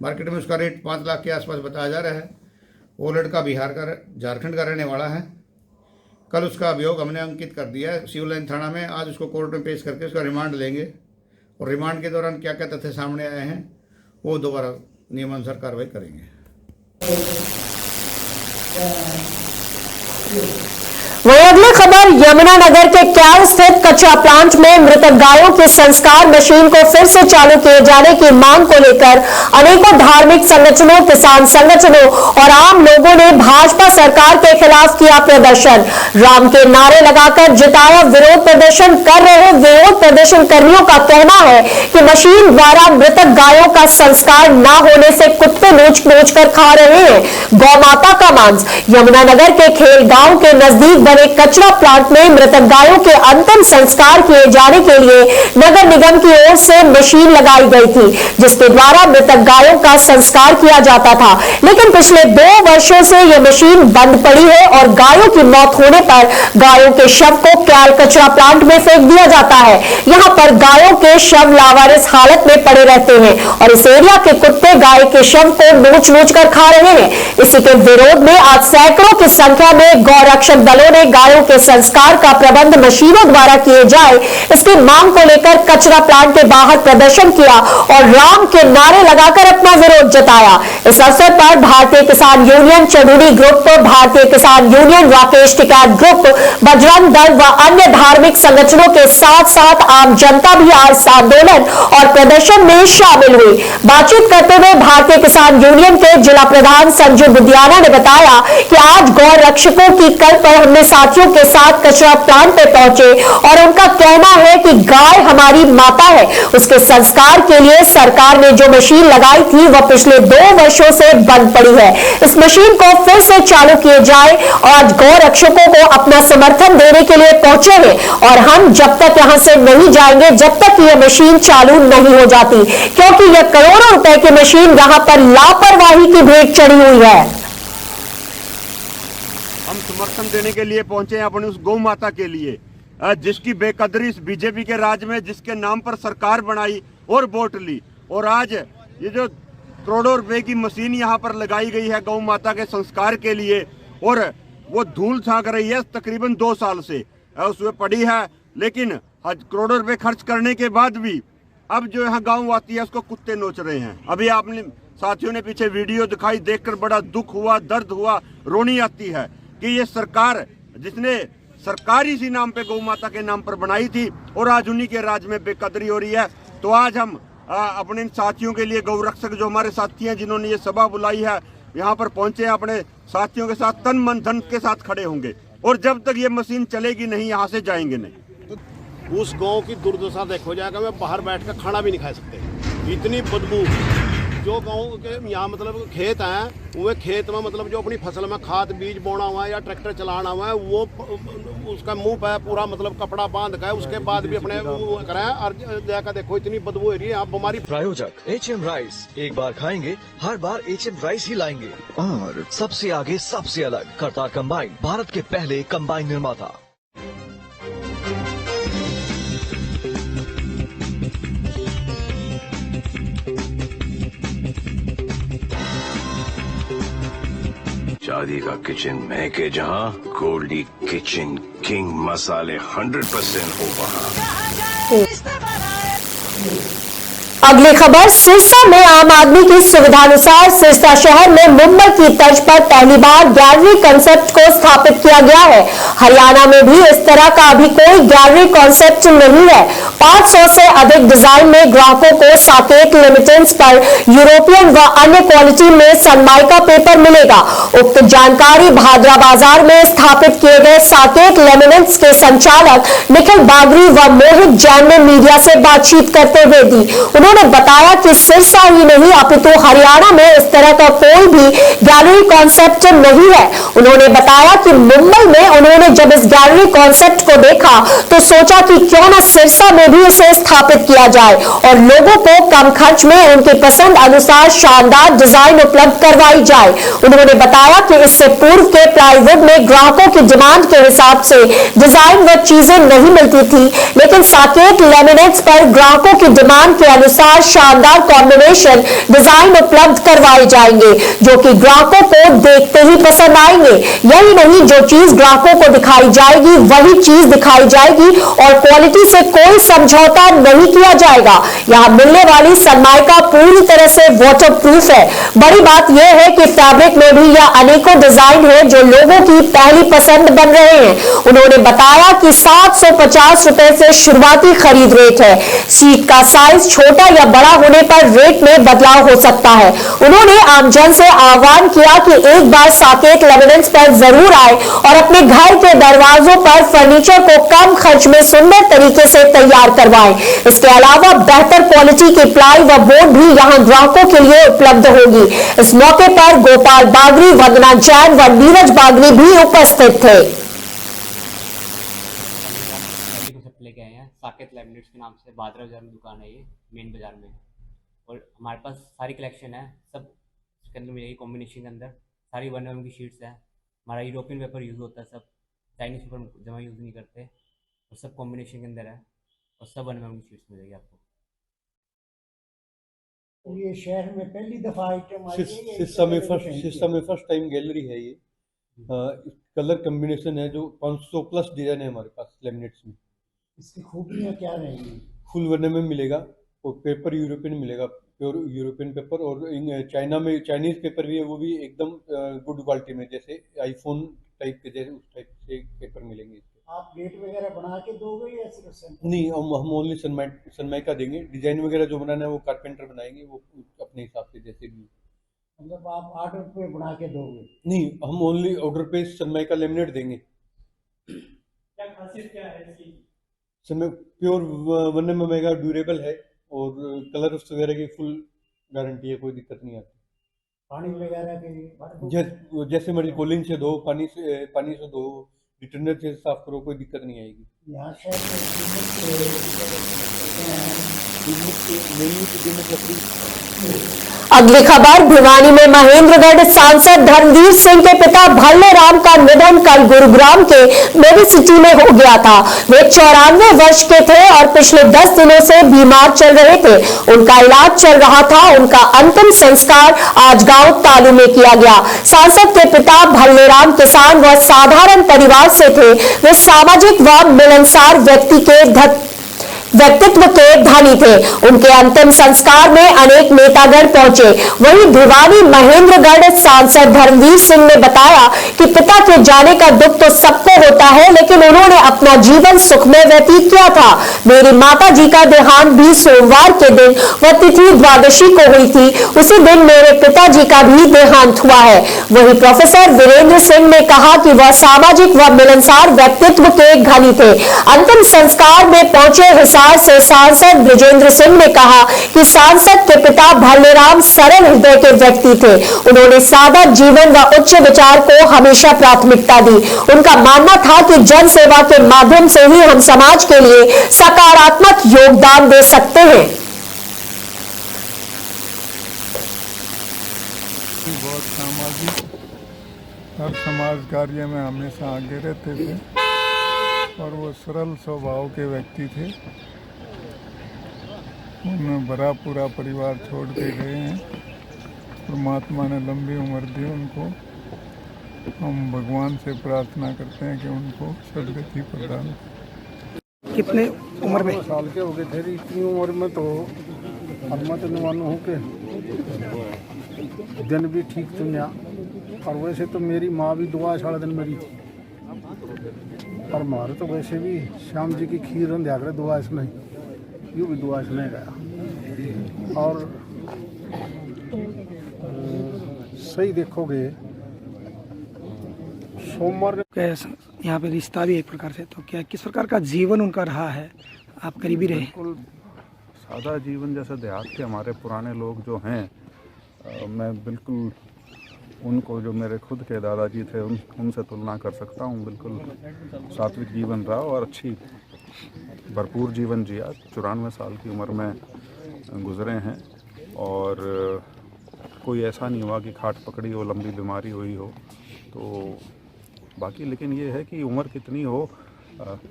मार्केट में उसका रेट 5 लाख के आसपास बताया जा रहा है। वो लड़का बिहार का झारखंड का रहने वाला है। कल उसका अभियोग हमने अंकित कर दिया है सिविल लाइन थाना में। आज उसको कोर्ट में पेश करके उसका रिमांड लेंगे और रिमांड के दौरान क्या क्या तथ्य सामने आए हैं वो दोबारा नियमानुसार कार्रवाई करेंगे। वहीं अगली खबर, यमुनानगर के क्याल स्थित कचरा प्लांट में मृतक गायों के संस्कार मशीन को फिर से चालू किए जाने की मांग को लेकर अनेकों धार्मिक संगठनों, किसान संगठनों और आम लोगों ने भाजपा सरकार के खिलाफ किया प्रदर्शन। राम के नारे लगाकर जिताया विरोध प्रदर्शन कर रहे विरोध प्रदर्शन कर्मियों का कहना है कि मशीन द्वारा मृतक गायों का संस्कार न होने से कुत्ते नोच नोच कर खा रहे हैं गौ माता का मांस। यमुनानगर के खेल गांव के नजदीक बने कचरा प्लांट में मृतक गायों के अंतिम संस्कार किए जाने के लिए नगर निगम की ओर से मशीन लगाई गई थी, जिसके द्वारा मृतक गायों का संस्कार किया जाता था। लेकिन पिछले 2 वर्षों से यह मशीन बंद पड़ी है और गायों की मौत होने पर गायों के शव को क्याल कचरा प्लांट में फेंक दिया जाता है। यहाँ पर गायों के शव लावारिस हालत में पड़े रहते हैं और इस एरिया के कुत्ते गाय के शव को नोच नोच कर खा रहे हैं। इसी के विरोध में आज सैकड़ों की संख्या में गौरक्षक दलों ने गायों के संस्कार का प्रबंध मशीनों द्वारा किए जाए, इसकी मांग को लेकर कचरा प्लांट के बाहर प्रदर्शन किया और राम के नारे लगाकर अपना विरोध जताया। इस अवसर पर भारतीय किसान यूनियन चंदूरी ग्रुप, भारतीय किसान यूनियन राकेश टिकैत ग्रुप, बजरंग दल व अन्य धार्मिक संगठनों के साथ साथ आम जनता भी आज आंदोलन और प्रदर्शन में शामिल हुई। बातचीत करते हुए भारतीय किसान यूनियन के जिला प्रधान संजू बुदियाना ने बताया कि आज गौ रक्षकों की कल पर हमने साथियों के साथ कचरा प्लांट पे पहुंचे और उनका कहना है कि गाय हमारी माता है, उसके संस्कार के लिए सरकार ने जो मशीन लगाई थी वह पिछले 2 वर्षों से बंद पड़ी है। इस मशीन को फिर से चालू किए जाए और आज गौ रक्षकों को अपना समर्थन देने के लिए पहुंचे हैं और हम जब तक यहां से नहीं जाएंगे जब तक यह मशीन चालू नहीं हो जाती, क्योंकि यह करोड़ों रुपए की मशीन यहां पर लापरवाही की भेंट चढ़ी हुई है। हम समर्थन देने के लिए पहुंचे हैं अपने उस गौ माता के लिए, जिसकी बेकदरी इस बीजेपी के राज में, जिसके नाम पर सरकार बनाई और वोट ली, और आज ये जो करोड़ों रुपए की मशीन यहाँ पर लगाई गई है गौ माता के संस्कार के लिए, और वो धूल छाक रही है तकरीबन 2 साल से, उसमें पड़ी है। लेकिन करोड़ों रुपए खर्च करने के बाद भी अब जो यहाँ गांव आती है उसको कुत्ते नोच रहे हैं। अभी आपने साथियों ने पीछे वीडियो दिखाई, देखकर बड़ा दुख हुआ, दर्द हुआ, रोनी आती है कि ये सरकार जिसने सरकार इसी नाम पे गौ माता के नाम पर बनाई थी और आज उन्हीं के राज में बेकदरी हो रही है। तो आज हम अपने इन साथियों के लिए, गौ रक्षक जो हमारे साथी हैं जिन्होंने ये सभा बुलाई है, यहाँ पर पहुंचे, अपने साथियों के साथ तन मन धन के साथ खड़े होंगे और जब तक ये मशीन चलेगी नहीं यहाँ से जाएंगे नहीं। उस गांव की दुर्दशा देखो जाएगा, मैं बाहर बैठ कर खाना भी नहीं खा सकते, इतनी बदबू। जो गांव के यहाँ मतलब खेत हैं, वो खेत में मतलब जो अपनी फसल में खाद बीज बोना हुआ है या ट्रैक्टर चलाना हुआ है, वो उसका मुंह पे पूरा मतलब कपड़ा बांध कर उसके बाद भी अपने कराएं और जाकर देखो इतनी बदबू हो रही है। आप बीमारी। प्रायोजक HM राइस, एक बार खाएंगे हर बार HM राइस ही लाएंगे। और सबसे आगे सबसे अलग करतार कंबाइन, भारत के पहले कंबाइन निर्माता। शादी का किचन महके जहाँ, गोल्डी किचन किंग मसाले 100% हो वहाँ। अगली खबर, सिरसा में आम आदमी की सुविधानुसार सिरसा शहर में मुंबई की तर्ज पर पहली बार गैलरी कॉन्सेप्ट को स्थापित किया गया है। हरियाणा में भी इस तरह का अभी कोई गैलरी कॉन्सेप्ट नहीं है। 500 से अधिक डिजाइन में ग्राहकों को साकेत लिमिटेंस पर यूरोपियन व अन्य क्वालिटी में सनमाइका पेपर मिलेगा। उक्त जानकारी भादरा बाजार में स्थापित किए गए साकेत लेमिनेंट्स के संचालक निखिल बागरी व मोहित जैन ने मीडिया से बातचीत करते हुए दी। उन्होंने बताया कि सिरसा ही नहीं अपितु हरियाणा में इस तरह का कोई भी गैलरी कॉन्सेप्ट नहीं है। उन्होंने बताया कि मुंबई में उन्होंने जब इस गैलरी कॉन्सेप्ट को देखा तो सोचा कि क्यों न सिरसा में भी इसे स्थापित किया जाए और लोगों को कम खर्च में उनकी पसंद अनुसार शानदार डिजाइन उपलब्ध करवाई जाए। उन्होंने बताया कि इससे पूर्व के प्लाईवुड में ग्राहकों की डिमांड के हिसाब से डिजाइन व चीजें नहीं मिलती थी, लेकिन साकेत लेमिनेट्स पर ग्राहकों की डिमांड के अनुसार शानदार कॉम्बिनेशन डिजाइन उपलब्ध करवाए जाएंगे जो कि ग्राहकों को देखते ही पसंद आएंगे। यही नहीं, जो चीज ग्राहकों को दिखाई जाएगी वही चीज दिखाई जाएगी और क्वालिटी से कोई समझौता नहीं किया जाएगा। यहाँ मिलने वाली सनमाइका पूरी तरह से वाटरप्रूफ है। बड़ी बात यह है कि फैब्रिक में भी यह अनेकों डिजाइन है जो लोगों की पहली पसंद बन रहे हैं। उन्होंने बताया कि 750 रुपए से शुरुआती खरीद रेट है। सीट का साइज छोटा या बड़ा होने पर रेट में बदलाव हो सकता है। उन्होंने आमजन से आह्वान किया कि एक बार साकेत लेमिनेंट्स पर जरूर आए और अपने घर के दरवाजों पर फर्नीचर को कम खर्च में सुंदर तरीके से तैयार करवाएं। इसके अलावा बेहतर क्वालिटी की प्लाई व बोर्ड भी यहां ग्राहकों के लिए उपलब्ध होगी। इस मौके पर गोपाल बागरी, वंदना जैन व नीरज बागरी भी उपस्थित थे। लेके आए हैं साकेत लेमिनेट्स के नाम से, भादरा बाजार में दुकान है ये, मेन बाजार में। और हमारे पास सारी कलेक्शन है, सब इसके अंदर मिलेगी कॉम्बिनेशन के अंदर। सारी 1mm की शीट्स हैं। हमारा यूरोपियन पेपर यूज़ होता है, सब चाइनीज पेपर जमा यूज़ नहीं करते और सब कॉम्बिनेशन के अंदर है और सब 1mm की शीट्स मिलेगी आपको। ये शहर में पहली दफा आइटम आई है। सिस्टम में फर्स्ट टाइम गैलरी है ये। कलर कम्बिनेशन है जो 500 प्लस डिजाइन है हमारे पास लेमिनेट्स में। इसकी खूबियाँ क्या रहेंगी? फुल 1mm मिलेगा और पेपर यूरोपियन मिलेगा, प्योर यूरोपियन पेपर। और चाइना में चाइनीज पेपर भी है, वो भी एकदम गुड क्वालिटी में, जैसे आईफोन टाइप के, जैसे उस टाइप से पेपर मिलेंगे इसके। आप गेट वगैरह बना के दोगे या सिर्फ नहीं, हम ओनली सनमाइका देंगे। डिजाइन वगैरह जो बनाना है वो कारपेंटर बनाएंगे, वो अपने हिसाब से जैसे भी। मतलब आप ऑर्डर पे बना के दोगे? नहीं, हम ओनली ऑर्डर पे सनमाइका लेमिनेट देंगे। क्या खासियत क्या है इसकी? समय प्योर 1mm मेगा ड्यूरेबल है और कलर वगैरह की फुल गारंटी है, कोई दिक्कत नहीं आती। पानी वगैरह के जैसे मर्जी कॉलिंग से धो, पानी से धो, डिटर्जेंट से साफ करो, कोई दिक्कत नहीं आएगी। यहाँ शहर में कीमत लकड़ी अगली खबर भिवानी में महेंद्रगढ़ सांसद धर्मवीर सिंह के पिता भल्ले राम का निधन कल गुरुग्राम के मेडिसिटी में हो गया था। वे 94 वर्ष के थे और पिछले 10 दिनों से बीमार चल रहे थे। उनका इलाज चल रहा था। उनका अंतिम संस्कार आज गांव तालू में किया गया। सांसद के पिता भल्ले राम किसान व साधारण परिवार से थे। वे सामाजिक व मिलनसार व्यक्तित्व के धनी थे। उनके अंतिम संस्कार में अनेक नेतागण पहुंचे। वहीं भिवानी महेंद्रगढ़ सांसद धर्मवीर सिंह ने बताया कि पिता के जाने का दुख तो सबको होता है, लेकिन उन्होंने अपना जीवन सुखमय व्यतीत किया था। मेरी माता जी का देहांत भी सोमवार के दिन व तिथि द्वादशी को हुई थी। उसी दिन मेरे पिताजी का भी देहांत हुआ है। वहीं प्रोफेसर वीरेंद्र सिंह ने कहा कि वह सामाजिक व मिलनसार व्यक्तित्व के धनी थे। अंतिम संस्कार में पहुंचे से सांसद ब्रजेंद्र सिंह ने कहा कि सांसद के पिता भल्लेराम सरल हृदय के व्यक्ति थे। उन्होंने सादा जीवन व उच्च विचार को हमेशा प्राथमिकता दी। उनका मानना था कि जन सेवा के माध्यम से ही हम समाज के लिए सकारात्मक योगदान दे सकते हैं। बहुत सामाजिक हर समाज कार्य में हमेशा आगे रहते थे और वो सरल स्वभाव के व्यक्ति थे। उन्हें बड़ा पूरा परिवार छोड़ के गए हैं। परमात्मा ने लंबी उम्र दी उनको। हम भगवान से प्रार्थना करते हैं कि उनको सदगति प्रदान। कितने उम्र में? साल के हो गए थे। इतनी उम्र में तो हनुमत मानो हो के दिन भी ठीक सुनिया। और वैसे तो मेरी माँ भी दुआ 4.5 दिन मरी थी। और हमारे तो वैसे भी श्याम जी की खीर रन दिया करे दुआ इसमें, यूँ भी दुआ इसमें गया। और सही देखोगे सोमवार यहाँ पे रिश्ता भी एक प्रकार से, तो क्या किस प्रकार का जीवन उनका रहा है? आप करीबी रहे। बिल्कुल सादा जीवन जैसे देहात के हमारे पुराने लोग जो हैं, मैं बिल्कुल उनको जो मेरे खुद के दादाजी थे उनसे तुलना कर सकता हूँ। बिल्कुल सात्विक जीवन रहा और अच्छी भरपूर जीवन जिया। 94 साल की उम्र में गुजरे हैं और कोई ऐसा नहीं हुआ कि खाट पकड़ी हो, लंबी बीमारी हुई हो। तो बाकी लेकिन ये है कि उम्र कितनी हो,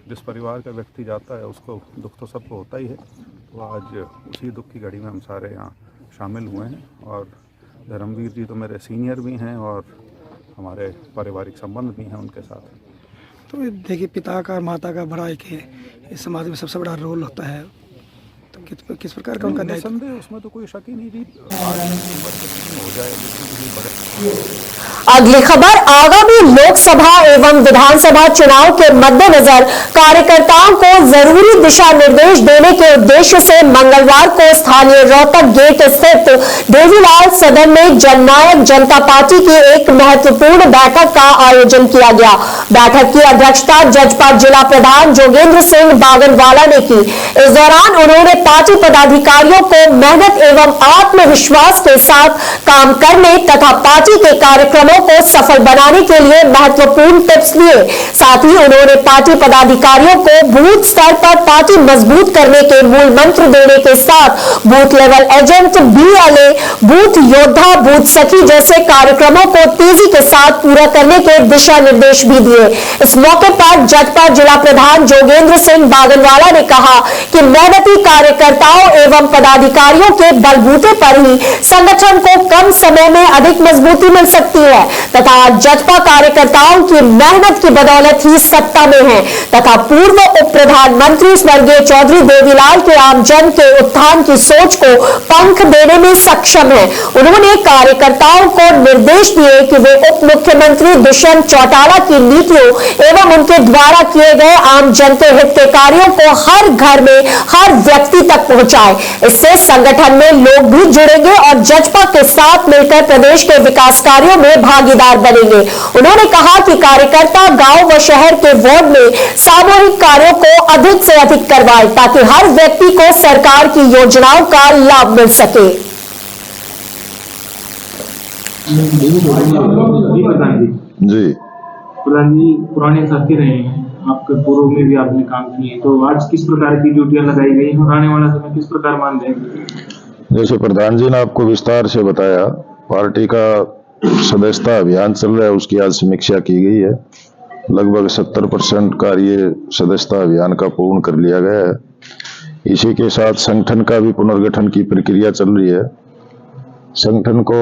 जिस परिवार का व्यक्ति जाता है उसको दुख तो सबको होता ही है। तो आज उसी दुख की घड़ी में हम सारे यहाँ शामिल हुए हैं। और धर्मवीर जी तो मेरे सीनियर भी हैं और हमारे पारिवारिक संबंध भी हैं उनके साथ। तो देखिए, पिता का माता का बड़ा एक इस समाज में सबसे बड़ा रोल होता है। तो किस प्रकार का उनका निसंदेह, उसमें तो कोई शक ही नहीं थी। हो जाए अगली खबर, आगामी लोकसभा एवं विधानसभा चुनाव के मद्देनजर कार्यकर्ताओं को जरूरी दिशा निर्देश देने के उद्देश्य से मंगलवार को स्थानीय रोहतक गेट स्थित देवीलाल सदन में जननायक जनता पार्टी की एक महत्वपूर्ण बैठक का आयोजन किया गया। बैठक की अध्यक्षता जजपा जिला प्रधान जोगेंद्र सिंह बागनवाला ने की। इस दौरान उन्होंने पार्टी पदाधिकारियों को मेहनत एवं आत्मविश्वास के साथ काम करने तथा पार्टी के कार्यक्रमों को सफल बनाने के लिए महत्वपूर्ण टिप्स दिए। साथ ही उन्होंने पार्टी पदाधिकारियों को बूथ स्तर पर पार्टी मजबूत करने के मूल मंत्र देने के साथ booth level agent, BLA, booth योद्धा, बूथ सखी जैसे कार्यक्रमों को तेजी के साथ पूरा करने के दिशा निर्देश भी दिए। इस मौके पर जजपा जिला प्रधान जोगेंद्र सिंह बागनवाला ने कहा कि मेहनती कार्यकर्ताओं एवं पदाधिकारियों के बलबूते पर ही संगठन को कम समय में अधिक मजबूती मिल सकती है तथा जजपा कार्यकर्ताओं की मेहनत की बदौलत ही सत्ता में है तथा पूर्व उप प्रधानमंत्री स्वर्गीय चौधरी देवीलाल के आमजन के उत्थान की सोच को पंख देने में सक्षम है। उन्होंने कार्यकर्ताओं को निर्देश दिए कि वे उप मुख्यमंत्री दुष्यंत चौटाला की नीतियों एवं उनके द्वारा किए गए आम जन के हित के कार्यों को हर घर में, हर व्यक्ति तक पहुंचाए। इससे संगठन में लोग भी जुड़ेंगे और जजपा के साथ मिलकर प्रदेश के विकास कार्यों में भागीदार बनेंगे। उन्होंने कहा कि कार्यकर्ता गांव व शहर के वार्ड में सामूहिक कार्यों को अधिक से अधिक करवाएं ताकि हर व्यक्ति को सरकार की योजनाओं का लाभ मिल सके। जी प्रधान जी, पुराने साथी रहे हैं आपके, पूर्व में भी आपने काम किए, तो आज किस प्रकार की ड्यूटियां लगाई गई और आने वाला समय किस प्रकार मान देंगे? जैसे प्रधान जी ने आपको विस्तार से बताया, पार्टी का सदस्यता अभियान चल रहा है, उसकी आज समीक्षा की गई है। लगभग 70% कार्य सदस्यता अभियान का पूर्ण कर लिया गया है। इसी के साथ संगठन का भी पुनर्गठन की प्रक्रिया चल रही है। संगठन को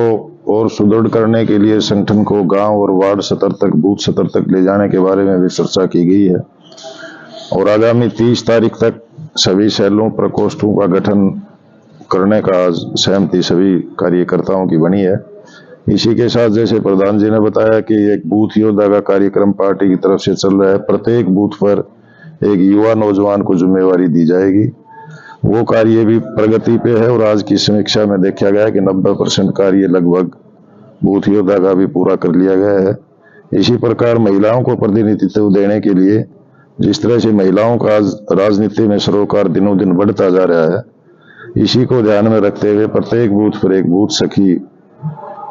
और सुदृढ़ करने के लिए संगठन को गांव और वार्ड स्तर तक, बूथ स्तर तक ले जाने के बारे में भी चर्चा की गई है और आगामी 30 तारीख तक सभी सेलों, प्रकोष्ठों का गठन करने का आज सहमति सभी कार्यकर्ताओं की बनी है। इसी के साथ जैसे प्रधान जी ने बताया कि एक बूथ योद्धा का कार्यक्रम पार्टी की तरफ से चल रहा है। प्रत्येक बूथ पर एक युवा नौजवान को जिम्मेवारी दी जाएगी। वो कार्य भी प्रगति पे है और आज की समीक्षा में देखा गया कि 90% कार्य लगभग बूथ योद्धा का भी पूरा कर लिया गया है। इसी प्रकार महिलाओं को प्रतिनिधित्व देने के लिए जिस तरह से महिलाओं का आज राजनीति में सरोकार दिनों दिन बढ़ता जा रहा है, इसी को ध्यान में रखते हुए प्रत्येक बूथ पर एक बूथ सखी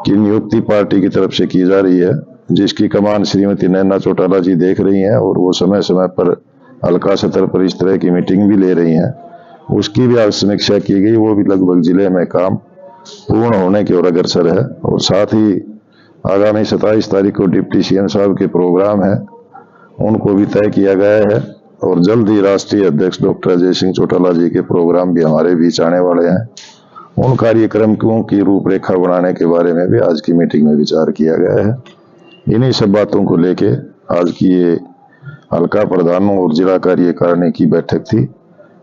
की नियुक्ति पार्टी की तरफ से की जा रही है, जिसकी कमान श्रीमती नैना चौटाला जी देख रही हैं और वो समय समय पर हल्का स्तर पर इस तरह की मीटिंग भी ले रही हैं। उसकी भी आज समीक्षा की गई। वो भी लगभग जिले में काम पूर्ण होने की ओर अग्रसर है और साथ ही आगामी 27 तारीख को डिप्टी सीएम साहब के प्रोग्राम है, उनको भी तय किया गया है और जल्द ही राष्ट्रीय अध्यक्ष डॉक्टर अजय सिंह चौटाला जी के प्रोग्राम भी हमारे बीच आने वाले हैं। उन कार्यक्रमों की रूपरेखा बनाने के बारे में भी आज की मीटिंग में विचार किया गया है। इन्हीं सब बातों को लेके आज की ये हल्का प्रधानों और जिला कार्यकारिणी की बैठक थी,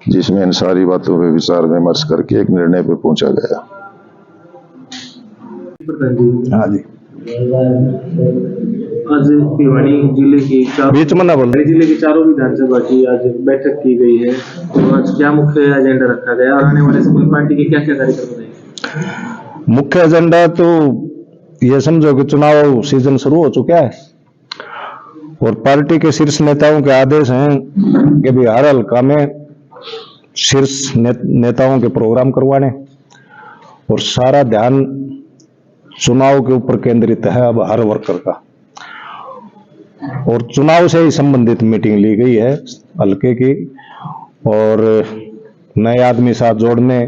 जिसमें इन सारी बातों पर विचार विमर्श करके एक निर्णय पे पहुंचा गया। हाँ जी, आज भिवानी जिले की बीच में ना बोल जिले की चारों विधानसभा की आज बैठक की गई है। तो आज क्या मुख्य एजेंडा रखा गया और आने वाले समय पार्टी के क्या क्या कार्यक्रम रहेंगे? मुख्य एजेंडा तो ये समझो कि चुनाव सीजन शुरू हो चुका है और पार्टी के शीर्ष नेताओं के आदेश हैं कि भी हर हल्का में शीर्ष नेताओं के प्रोग्राम करवाने और सारा ध्यान चुनाव के ऊपर केंद्रित है अब हर वर्कर का। और चुनाव से ही संबंधित मीटिंग ली गई है हल्के की और नए आदमी साथ जोड़ने,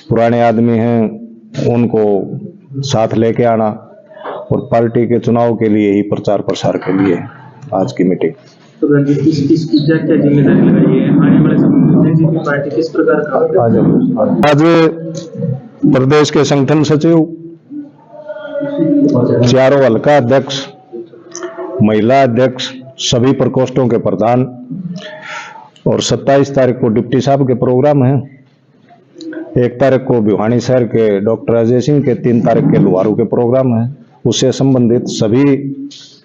पुराने आदमी हैं उनको साथ लेके आना और पार्टी के चुनाव के लिए ही प्रचार प्रसार के लिए आज की मीटिंग। तो इसकी क्या क्या जिम्मेदारी लगाई है आने वाले समय में जेजेपी पार्टी किस प्रकार का? आज प्रदेश के संगठन सचिव, चारों हल्का अध्यक्ष, महिला अध्यक्ष, सभी प्रकोष्ठों के प्रधान और 27 तारीख को डिप्टी साहब के प्रोग्राम है। 1 तारीख को भिवानी शहर के डॉक्टर अजय सिंह के, 3 तारीख के लुहारू के प्रोग्राम है। उससे संबंधित सभी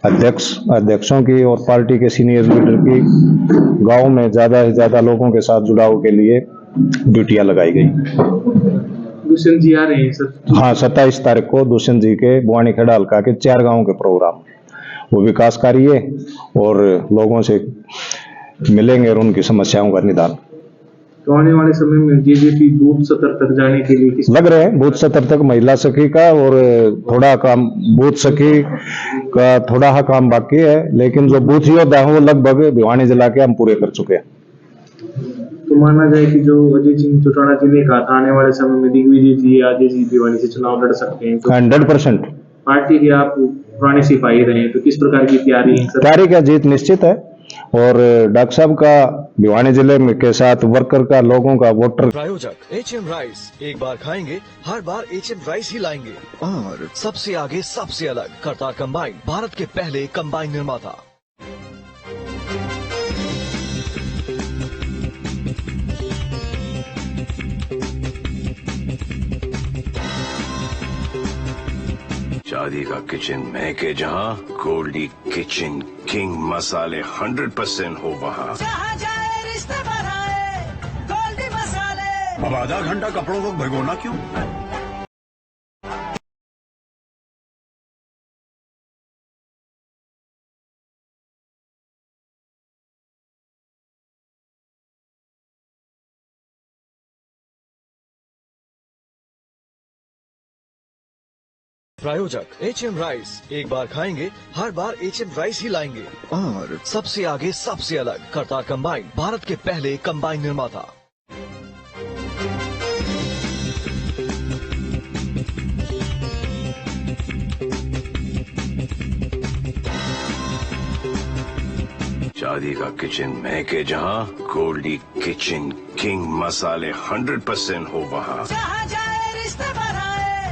अध्यक्षों की और पार्टी के सीनियर लीडर की गांव में ज्यादा से ज्यादा लोगों के साथ जुड़ाव के लिए ड्यूटियां लगाई गई। दुष्यंत जी आ रहे हैं सर? हाँ, 27 तारीख को दुष्यंत जी के बुआनी खेड़ा हल्का के 4 गांवों के प्रोग्राम, वो विकास कार्य और लोगों से मिलेंगे और उनकी समस्याओं का निदान। तो आने वाले समय में जेजेपी बूथ स्तर तक जाने के लिए किस लग रहे हैं? बूथ स्तर तक महिला सखी का और थोड़ा काम, बूथ सखी का थोड़ा काम बाकी है, लेकिन जो बूथ योद्धा है वो लगभग भिवानी जिला के हम पूरे कर चुके हैं। तो माना जाए कि जो अजय सिंह चौटाला जी ने कहा था आने वाले समय में दिग्विजय जी आज भिवानी से चुनाव लड़ सकते हैं, तो 100% पार्टी की आप पुराने सिपाही रहे हैं, तो किस प्रकार की तैयारी है? तैयारी का जीत निश्चित है और डॉक्टर साहब का भिवानी जिले में के साथ वर्कर का, लोगों का, वोटर। प्रायोजक एचएम राइस, एक बार खाएंगे हर बार एचएम राइस ही लाएंगे और सबसे आगे सबसे अलग करतार कंबाइन, भारत के पहले कंबाइन निर्माता। शादी का किचन महके जहाँ, गोल्डी किचन किंग मसाले 100% हो वहाँ। अब आधा घंटा कपड़ों को भिगोना क्यों? प्रायोजक एचएम राइस, एक बार खाएंगे हर बार एचएम राइस ही लाएंगे और सबसे आगे सबसे अलग करतार कंबाइन, भारत के पहले कंबाइन निर्माता। शादी का किचन महके जहाँ, गोल्डी किचन किंग मसाले 100% हो वहाँ। जहाँ जाए रिश्ते बनाए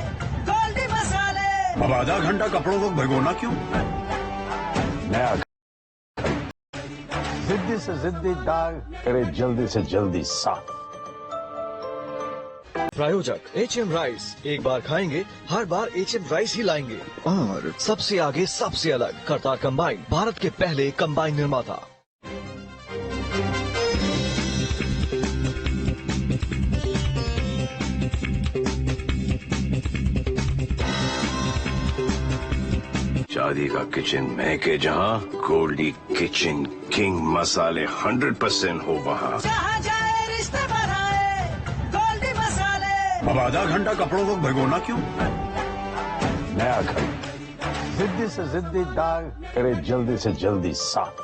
गोल्डी मसाले। अब आधा घंटा कपड़ों को भिगोना क्यों? नया जिद्दी से जिद्दी दाग करे जल्दी से जल्दी साफ। प्रायोजक एचएम राइस, एक बार खाएंगे हर बार एचएम राइस ही लाएंगे। और सबसे आगे सबसे अलग, करतार कंबाइन, भारत के पहले कंबाइन निर्माता। शादी का किचन महके जहाँ, गोल्डी किचन किंग मसाले 100% हो वहाँ। जहाँ जाए रिश्ते बनाए गोल्डी मसाले। अब आधा घंटा कपड़ों को भिगोना क्यों? नया घर जिद्दी से जिद्दी दाग करे जल्दी से जल्दी साफ।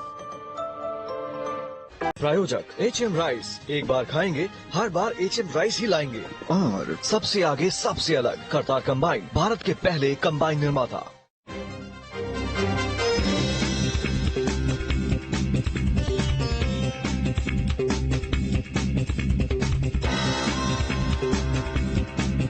प्रायोजक एचएम राइस, एक बार खाएंगे हर बार एचएम राइस ही लाएंगे। और सबसे आगे सबसे अलग, करतार कंबाइन, भारत के पहले कंबाइन निर्माता।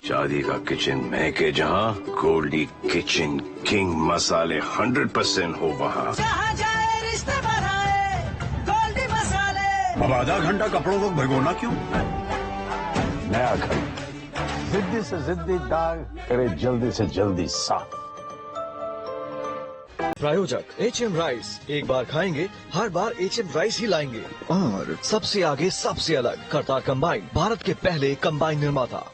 शादी का किचन महके जहाँ, गोल्डी किचन किंग मसाले 100% हो वहाँ। जहाँ जाए रिश्ते बनाए गोल्डी मसाले। अब आधा घंटा कपड़ों को भिगोना क्यों? नया घर जिद्दी से जिद्दी दाग करे जल्दी से जल्दी साफ। प्रायोजक एचएम राइस, एक बार खाएंगे हर बार एचएम राइस ही लाएंगे। और सबसे आगे सबसे अलग, करतार कंबाइन, भारत के पहले कंबाइन निर्माता।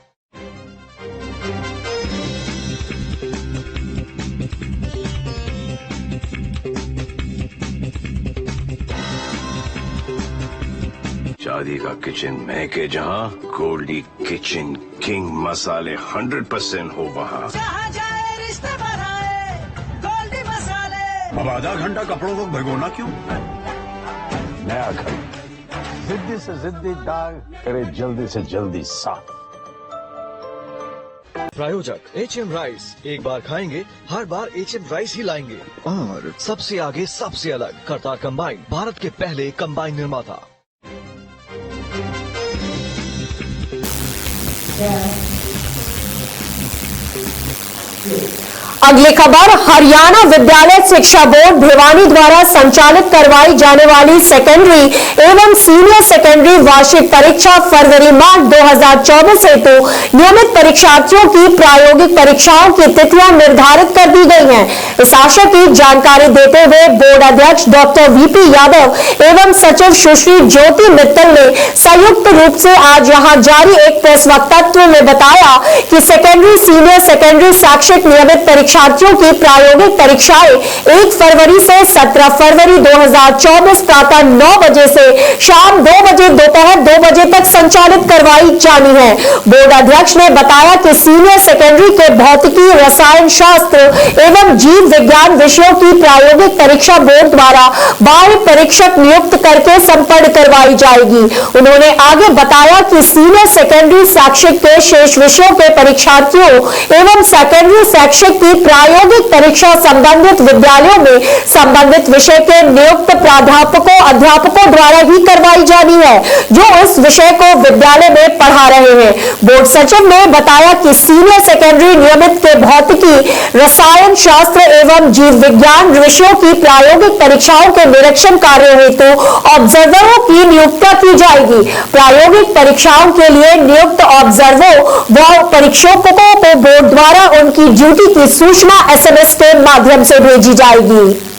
शादी का किचन महके जहाँ, गोल्डी किचन किंग मसाले 100% हो वहाँ। जहाँ जाए रिश्ते बनाए गोल्डी मसाले। अब आधा घंटा कपड़ों को भिगोना क्यों? नया घर जिद्दी से जिद्दी दाग करे जल्दी से जल्दी साफ। प्रायोजक एचएम राइस, एक बार खाएंगे हर बार एचएम राइस ही लाएंगे। और सबसे आगे सबसे अलग, करतार कंबाइन, भारत के पहले कंबाइन निर्माता। अगली खबर, हरियाणा विद्यालय शिक्षा बोर्ड भिवानी द्वारा संचालित करवाई जाने वाली सेकेंडरी एवं सीनियर सेकेंडरी वार्षिक परीक्षा फरवरी मार्च 2024 हेतु नियमित परीक्षार्थियों की प्रायोगिक परीक्षाओं की तिथियां निर्धारित कर दी गई हैं। इस आशय की जानकारी देते हुए बोर्ड अध्यक्ष डॉक्टर वीपी यादव एवं सचिव सुश्री ज्योति मित्तल ने संयुक्त रूप से आज यहां जारी एक प्रेस वक्तव्य में बताया कि सेकेंडरी सीनियर सेकेंडरी शैक्षिक नियमित परीक्षार्थियों की प्रायोगिक परीक्षाएं 1 फरवरी से 17 फरवरी 2024 प्रातः 9 बजे से शाम 2 बजे दोपहर 2 बजे तक संचालित करवाई जानी है। बोर्ड अध्यक्ष ने बताया कि सीनियर सेकेंडरी के भौतिकी, रसायन शास्त्र एवं जीव विज्ञान विषयों की प्रायोगिक परीक्षा बोर्ड द्वारा बाह्य परीक्षक नियुक्त करके संपन्न करवाई जाएगी। उन्होंने आगे बताया कि सीनियर सेकेंडरी शैक्षिक के शेष विषयों के परीक्षार्थियों एवं सेकेंडरी शैक्षिक की प्रायोगिक परीक्षा संबंधित विद्यालयों में संबंधित विषय के नियुक्त प्राध्यापकों अध्यापकों द्वारा ही करवाई जानी है, जो उस विषय को विद्यालय में पढ़ा रहे हैं। बोर्ड सचिव ने बताया कि सीनियर सेकेंडरी नियमित के भौतिकी, रसायन शास्त्र एवं जीव विज्ञान विषयों की प्रायोगिक परीक्षाओं के निरीक्षण कार्य हेतु ऑब्जर्वरों की नियुक्ति की जाएगी। प्रायोगिक परीक्षाओं के लिए नियुक्त ऑब्जर्वर व परीक्षकों को बोर्ड द्वारा उनकी ड्यूटी की सूचना SMS के माध्यम से भेजी जाएगी।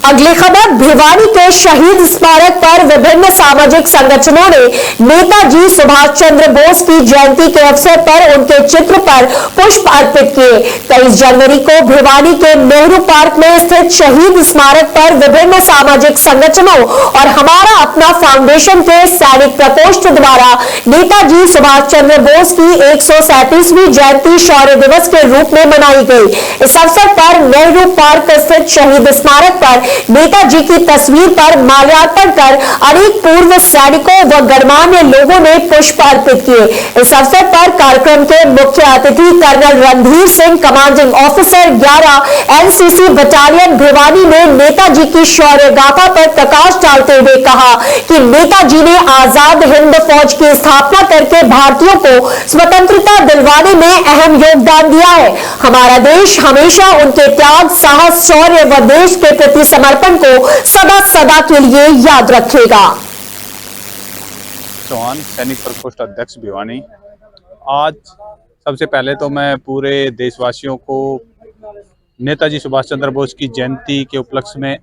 अगली खबर, भिवानी के शहीद स्मारक पर विभिन्न सामाजिक संगठनों ने नेताजी सुभाष चंद्र बोस की जयंती के अवसर पर उनके चित्र पर पुष्प अर्पित किए। 23 जनवरी को भिवानी के नेहरू पार्क में स्थित शहीद स्मारक पर विभिन्न सामाजिक संगठनों और हमारा अपना फाउंडेशन के सैनिक प्रकोष्ठ द्वारा नेताजी सुभाष चंद्र बोस की 137वीं जयंती शौर्य दिवस के रूप में मनाई गई। इस अवसर पर नेहरू पार्क स्थित शहीद स्मारक पर नेताजी की तस्वीर पर माल्यार्पण कर अनेक पूर्व सैनिकों व गणमान्य लोगों ने पुष्प अर्पित किए। इस अवसर पर कार्यक्रम के मुख्य अतिथि colonel Randhir Singh, commanding officer 11 NCC battalion Bhiwani ने नेताजी की शौर्य गाथा पर प्रकाश डालते हुए कहा कि नेताजी ने आजाद हिंद फौज की स्थापना करके भारतीयों को स्वतंत्रता दिलवाने में अहम योगदान दिया है। हमारा देश हमेशा उनके त्याग, साहस, शौर्य व देश के प्रति समर्पण को सदा सदा के लिए याद रखेगा। चौहान, सैनिक प्रकोष्ठ अध्यक्ष भिवानी। आज सबसे पहले तो मैं पूरे देशवासियों को नेताजी सुभाष चंद्र बोस की जयंती के उपलक्ष्य में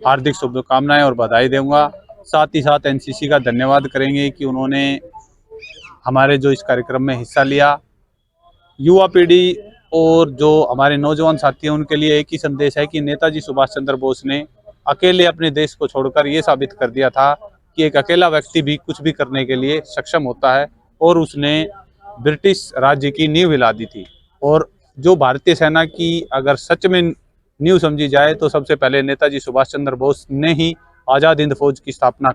हार्दिक शुभकामनाएं और बधाई दूंगा। साथ ही साथ एनसीसी का धन्यवाद करेंगे कि उन्होंने हमारे जो इस कार्यक्रम में हिस्सा लिया। युवा पीढ़ी और जो हमारे नौजवान साथी हैं उनके लिए एक ही संदेश है कि नेताजी सुभाष चंद्र बोस ने अकेले अपने देश को छोड़कर ये साबित कर दिया था कि एक अकेला व्यक्ति भी कुछ भी करने के लिए सक्षम होता है, और उसने ब्रिटिश राज्य की नींव हिला दी थी। और जो भारतीय सेना की अगर सच में नींव समझी जाए तो सबसे पहले नेताजी सुभाष चंद्र बोस ने ही आज़ाद हिंद फौज की स्थापना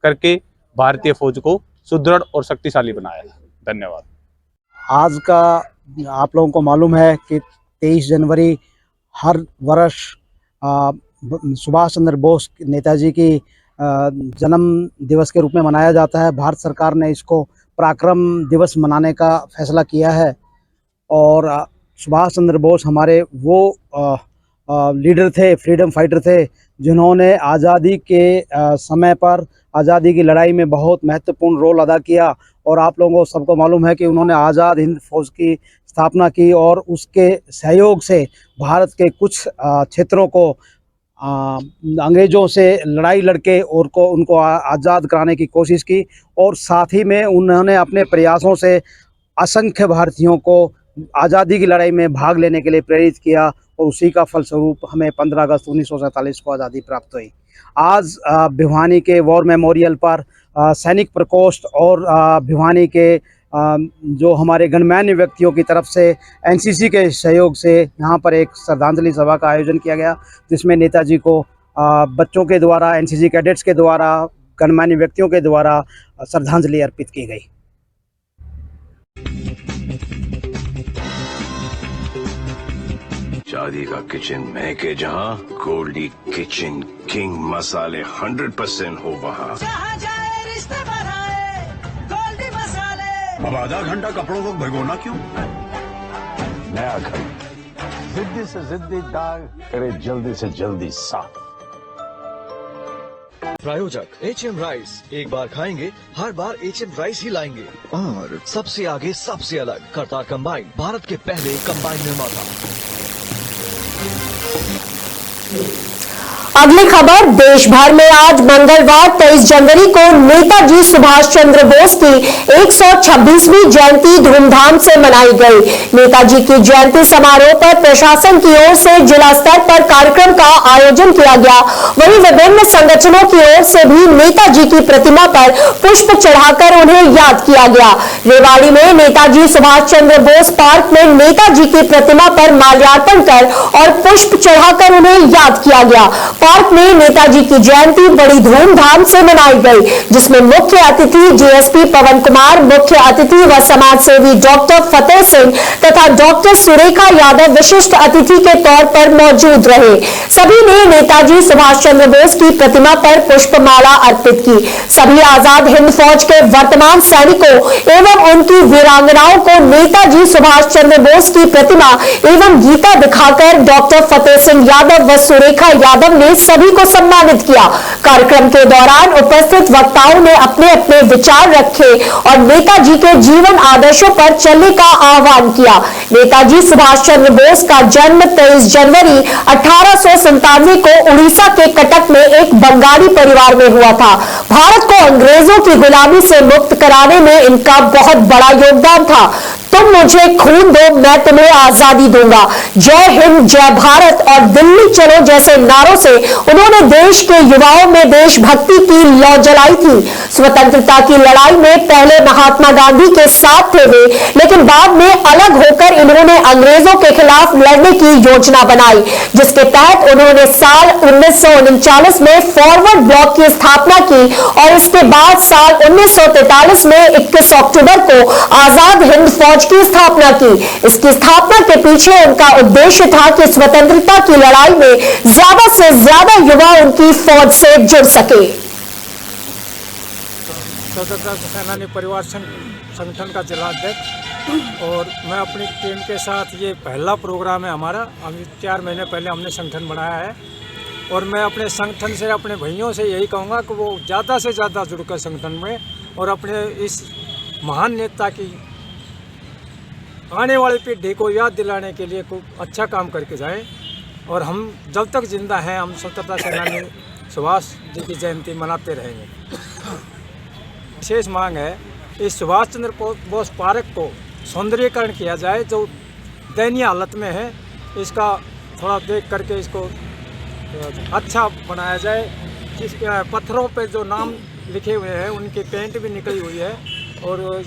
करके भारतीय फौज को सुदृढ़ और शक्तिशाली बनाया। धन्यवाद। आज का आप लोगों को मालूम है कि 23 जनवरी हर वर्ष सुभाष चंद्र बोस नेताजी की जन्म दिवस के रूप में मनाया जाता है। भारत सरकार ने इसको पराक्रम दिवस मनाने का फैसला किया है। और सुभाष चंद्र बोस हमारे वो लीडर थे, फ्रीडम फाइटर थे, जिन्होंने आज़ादी के समय पर आज़ादी की लड़ाई में बहुत महत्वपूर्ण रोल अदा किया। और आप लोगों को सबको मालूम है कि उन्होंने आज़ाद हिंद फौज की स्थापना की और उसके सहयोग से भारत के कुछ क्षेत्रों को अंग्रेज़ों से लड़ाई लड़के और उनको आज़ाद कराने की कोशिश की। और साथ ही में उन्होंने अपने प्रयासों से असंख्य भारतीयों को आज़ादी की लड़ाई में भाग लेने के लिए प्रेरित किया, और उसी का फलस्वरूप हमें 15 अगस्त 1947 को आज़ादी प्राप्त हुई। आज भिवानी के वॉर मेमोरियल पर सैनिक प्रकोष्ठ और भिवानी के जो हमारे गणमान्य व्यक्तियों की तरफ से एनसीसी के सहयोग से यहाँ पर एक श्रद्धांजलि सभा का आयोजन किया गया, जिसमें नेताजी को बच्चों के द्वारा, एनसीसी कैडेट्स के द्वारा, गणमान्य व्यक्तियों के द्वारा श्रद्धांजलि अर्पित की गई। शादी का किचन महके जहाँ, गोल्डी किचन किंग मसाले 100% हो वहाँ। जहाँ जाए रिश्ते बनाए गोल्डी मसाले। अब आधा घंटा कपड़ों को भिगोना क्यों? नया घर जिद्दी से जिद्दी दाग करे जल्दी से जल्दी साफ। प्रायोजक एचएम राइस, एक बार खाएंगे हर बार एचएम राइस ही लाएंगे। और सबसे आगे सबसे अलग, करतार कंबाइन, भारत के पहले कंबाइन निर्माता। अगली खबर, देश भर में आज मंगलवार 23 जनवरी को नेताजी सुभाष चंद्र बोस की 126वीं जयंती धूमधाम से मनाई गई। नेताजी की जयंती समारोह पर प्रशासन की ओर से जिला स्तर पर कार्यक्रम का आयोजन किया गया। वहीं विभिन्न संगठनों की ओर से भी नेताजी की प्रतिमा पर पुष्प चढ़ाकर उन्हें याद किया गया। रेवाड़ी में नेताजी सुभाष चंद्र बोस पार्क में नेताजी की प्रतिमा पर माल्यार्पण कर और पुष्प चढ़ाकर उन्हें याद किया गया। पार्क में नेताजी की जयंती बड़ी धूमधाम से मनाई गई, जिसमें मुख्य अतिथि डीएसपी पवन कुमार, मुख्य अतिथि व समाज सेवी डॉक्टर फतेह सिंह तथा डॉक्टर सुरेखा यादव विशिष्ट अतिथि के तौर पर मौजूद रहे। सभी ने नेताजी सुभाष चंद्र बोस की प्रतिमा पर पुष्पमाला अर्पित की। सभी आजाद हिंद फौज के वर्तमान सैनिकों एवं उनकी वीरांगनाओं को नेताजी सुभाष चंद्र बोस की प्रतिमा एवं गीता दिखाकर डॉक्टर फतेह सिंह यादव व सुरेखा यादव ने सभी को सम्मानित किया। कार्यक्रम के दौरान उपस्थित वक्ताओं ने अपने अपने विचार रखे और नेताजी के जीवन आदर्शों पर चलने का आह्वान किया। नेताजी सुभाष चंद्र बोस का जन्म 23 जनवरी 1897 को उड़ीसा के कटक में एक बंगाली परिवार में हुआ था। भारत को अंग्रेजों की गुलामी से मुक्त कराने में इनका बहुत बड़ा योगदान था। तुम मुझे खून दो, मैं तुम्हें आजादी दूंगा, जय हिंद, जय भारत और दिल्ली चलो जैसे नारों से उन्होंने देश के युवाओं में देशभक्ति की लौ जलाई थी। स्वतंत्रता की लड़ाई में पहले महात्मा गांधी के साथ थे वे, लेकिन बाद में अलग होकर इन्होंने अंग्रेजों के खिलाफ लड़ने की योजना बनाई, जिसके तहत उन्होंने साल 1939 में फॉरवर्ड ब्लॉक की स्थापना की और इसके बाद साल 1943 में 21 अक्टूबर को आजाद हिंद फौज की स्थापना की। इसकी स्थापना के पीछे उनका उद्देश्य था कि स्वतंत्रता की लड़ाई में ज्यादा से ज्यादा युवा उनकी फौज से जुड़ सके। स्वतंत्रता सेनानी परिवार संगठन का जिलाध्यक्ष और मैं अपनी टीम के साथ, ये पहला प्रोग्राम है हमारा। अभी 4 महीने पहले हमने संगठन बनाया है और मैं अपने संगठन से, अपने भाइयों से यही कहूँगा कि वो ज़्यादा से ज़्यादा जुड़कर संगठन में और अपने इस महान नेता की आने वाली पीढ़ी को याद दिलाने के लिए खूब अच्छा काम करके जाएं। और हम जब तक जिंदा हैं, हम स्वतंत्रता सेनानी सुभाष जी की जयंती मनाते रहेंगे। विशेष मांग है इस सुभाष चंद्र बोस पार्क को सौंदर्यीकरण किया जाए, जो दयनीय हालत में है। इसका थोड़ा देख करके इसको अच्छा बनाया जाए। जिस पत्थरों पे जो नाम लिखे हुए हैं उनकी पेंट भी निकली हुई है और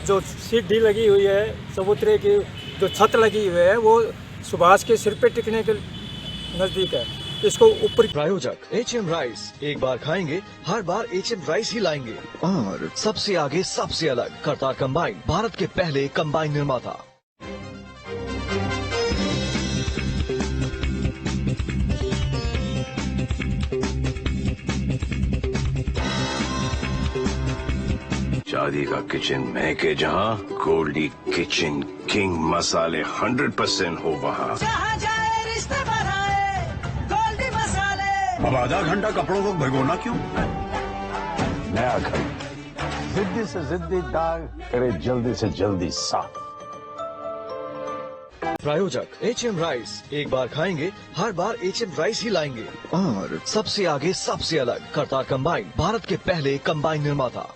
जो सीढ़ी लगी हुई है, चबूतरे की जो छत लगी हुई है, वो सुभाष के सिर पे टिकने के नज़दीक है। इसको ऊपर। प्रायोजक HM राइस, एक बार खाएंगे हर बार HM राइस ही लाएंगे। और सबसे आगे सबसे अलग करतार कंबाइन, भारत के पहले कंबाइन निर्माता। शादी का किचन महके जहाँ, गोल्डी किचन किंग मसाले 100% हो वहाँ। जहाँ जाए रिश्ते बनाए गोल्डी मसाले। अब आधा घंटा कपड़ों को भिगोना क्यों? नया घर, जिद्दी से जिद्दी दाग करे जल्दी से जल्दी साफ। प्रायोजक HM राइस, एक बार खाएंगे हर बार HM राइस ही लाएंगे। और सबसे आगे सबसे अलग करतार कंबाइन, भारत के पहले कंबाइन निर्माता।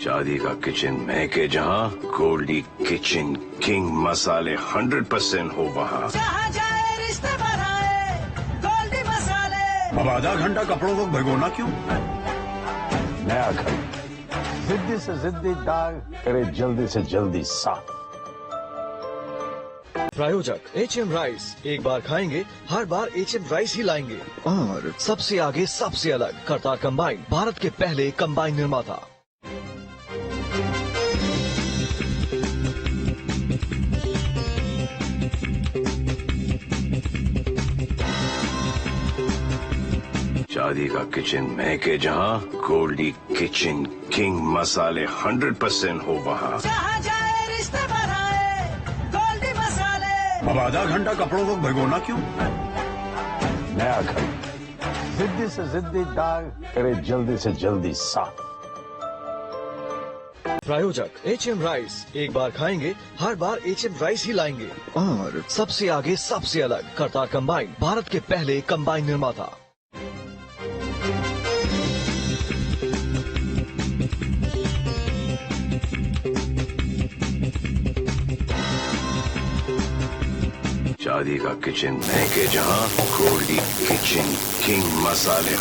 शादी का किचन महके जहाँ, गोल्डी किचन किंग मसाले 100% हो वहाँ। जहाँ जाए रिश्ते बनाए गोल्डी मसाले। अब आधा घंटा कपड़ों को भिगोना क्यों? नया घर, जिद्दी से जिद्दी दाग करे जल्दी से जल्दी साफ। प्रायोजक HM राइस, एक बार खाएंगे हर बार HM राइस ही लाएंगे। और सबसे आगे सबसे अलग करतार कंबाइन, भारत के पहले कंबाइन निर्माता। शादी का किचन महके जहाँ, गोल्डी किचन किंग मसाले 100% हो वहाँ। जहाँ जाए रिश्ते बनाए गोल्डी मसाले। अब आधा घंटा कपड़ों को भिगोना क्यों? नया घर, जिद्दी से जिद्दी दाग करे जल्दी से जल्दी साफ। प्रायोजक HM राइस, एक बार खाएंगे हर बार HM राइस ही लाएंगे। और सबसे आगे सबसे अलग करतार कंबाइन, भारत के पहले कंबाइन निर्माता। शादी का किचन महके जहाँ, गोल्डी किचन किंग मसाले।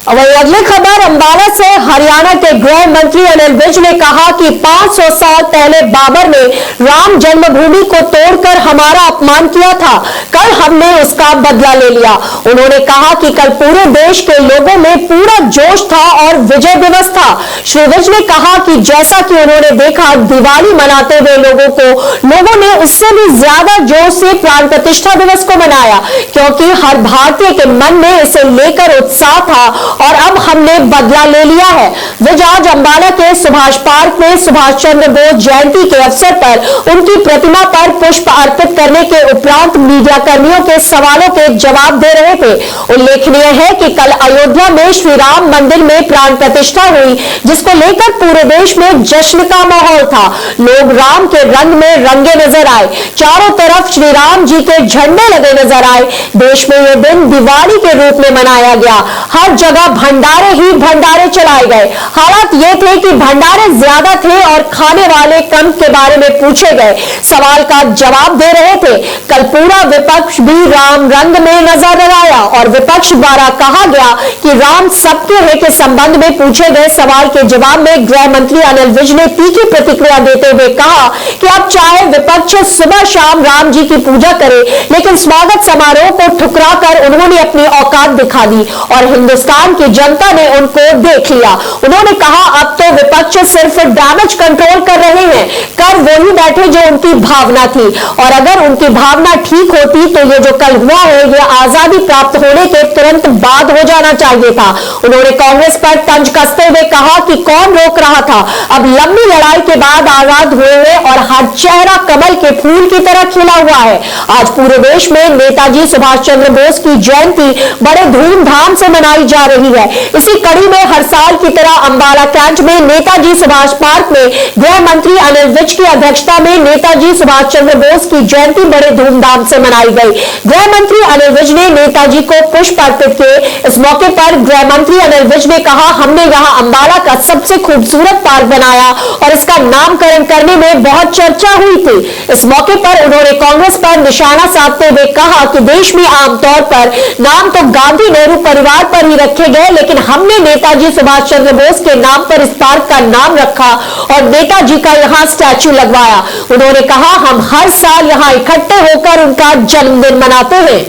वही अगली खबर अंबाला से। हरियाणा के गृह मंत्री अनिल विज ने कहा कि 500 साल पहले बाबर ने राम जन्मभूमि को तोड़कर हमारा अपमान किया था, कल हमने उसका बदला ले लिया। उन्होंने कहा कि कल पूरे देश के लोगों में पूरा जोश था और विजय दिवस था। श्री विज ने कहा कि जैसा कि उन्होंने देखा दिवाली मनाते हुए लोगों ने उससे भी ज्यादा जोश से प्राण प्रतिष्ठा दिवस को मनाया, क्योंकि हर भारतीय के मन में इसे लेकर उत्साह था और अब हमने बदला ले लिया है। विज आज अंबाला के सुभाष पार्क में सुभाष चंद्र बोस जयंती के अवसर पर उनकी प्रतिमा पर पुष्प अर्पित करने के उपरांत मीडिया कर्मियों के सवालों के जवाब दे रहे थे। उल्लेखनीय है कि कल अयोध्या में श्री राम मंदिर में प्राण प्रतिष्ठा हुई, जिसको लेकर पूरे देश में जश्न का माहौल था। लोग राम के रंग में रंगे नजर आए, चारों तरफ श्री राम जी के झंडे लगे नजर आए। देश में यह दिन दिवाली के रूप में मनाया गया। हर जगह भंडारे ही भंडारे चलाए गए। हालात ये थे कि भंडारे ज्यादा थे और खाने वाले कम के बारे में पूछे गए सवाल का जवाब दे रहे थे। कल पूरा विपक्ष भी राम रंग में नजर आया और विपक्ष द्वारा कहा गया कि राम सबके है के संबंध में पूछे गए सवाल के जवाब में गृह मंत्री अनिल विज ने तीखी प्रतिक्रिया देते हुए कहा कि अब चाहे विपक्ष सुबह शाम राम जी की पूजा करे, लेकिन स्वागत समारोह को ठुकरा कर उन्होंने अपनी औकात दिखा दी और हिंदुस्तान की जनता ने उनको देख लिया। उन्होंने कहा अब तो विपक्ष सिर्फ डैमेज कंट्रोल कर रहे हैं, कर वही बैठे जो उनकी भावना थी, और अगर उनकी भावना ठीक होती तो ये जो कल हुआ है ये आजादी प्राप्त होने के तुरंत बाद हो जाना चाहिए था। उन्होंने कांग्रेस पर तंज कसते हुए कहा कि कौन रोक रहा था, अब लंबी लड़ाई के बाद आजाद हुए हैं और हर चेहरा कमल के फूल की तरह खिला हुआ है। आज पूरे देश में नेताजी सुभाष चंद्र बोस की जयंती बड़े धूमधाम से मनाई जा रही है। इसी कड़ी में हर साल की तरह अंबाला कैंट में नेताजी सुभाष पार्क में गृह मंत्री अनिल विज की अध्यक्षता में नेताजी सुभाष चंद्र बोस की जयंती बड़े धूमधाम से मनाई गई। गृह मंत्री अनिल विज ने नेताजी को पुष्प अर्पित किए। इस मौके पर गृह मंत्री अनिल विज ने कहा, हमने यहाँ अंबाला का सबसे खूबसूरत पार्क बनाया और इसका नामकरण करने में बहुत चर्चा हुई थी। इस मौके पर उन्होंने कांग्रेस पर निशाना साधते हुए कहा कि देश में आमतौर पर नाम तो गांधी नेहरू परिवार पर ही रखे गए, लेकिन हमने नेताजी सुभाष चंद्र बोस के नाम पर इस पार्क का नाम रखा और नेताजी का यहाँ स्टैच्यू लगवाया। उन्होंने कहा, हम हर साल यहाँ इकट्ठे होकर उनका जन्मदिन मनाते हैं।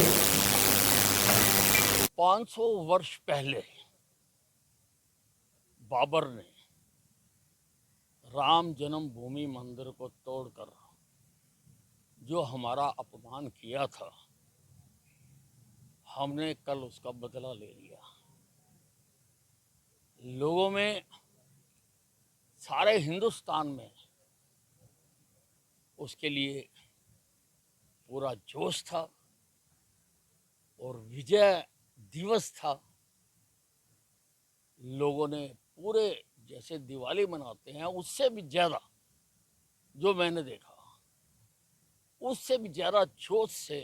500 वर्ष पहले बाबर ने राम जन्मभूमि मंदिर को तोड़कर जो हमारा अपमान किया था, हमने कल उसका बदला ले लिया। लोगों में, सारे हिंदुस्तान में उसके लिए पूरा जोश था और विजय दिवस था। लोगों ने पूरे जैसे दिवाली मनाते हैं उससे भी ज़्यादा, जो मैंने देखा उससे भी ज़्यादा जोश से,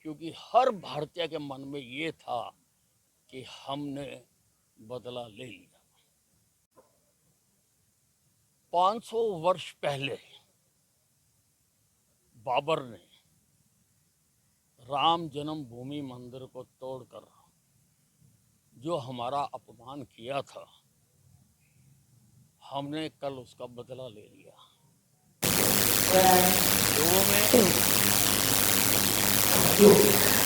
क्योंकि हर भारतीय के मन में ये था कि हमने बदला ले लिया। 500 वर्ष पहले बाबर ने राम जन्मभूमि मंदिर को तोड़कर जो हमारा अपमान किया था, हमने कल उसका बदला ले लिया।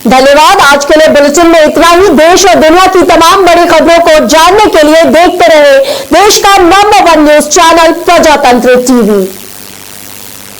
धन्यवाद। आज के लिए बुलेटिन में इतना ही। देश और दुनिया की तमाम बड़ी खबरों को जानने के लिए देखते रहे देश का नंबर 1 न्यूज चैनल प्रजातंत्र टीवी।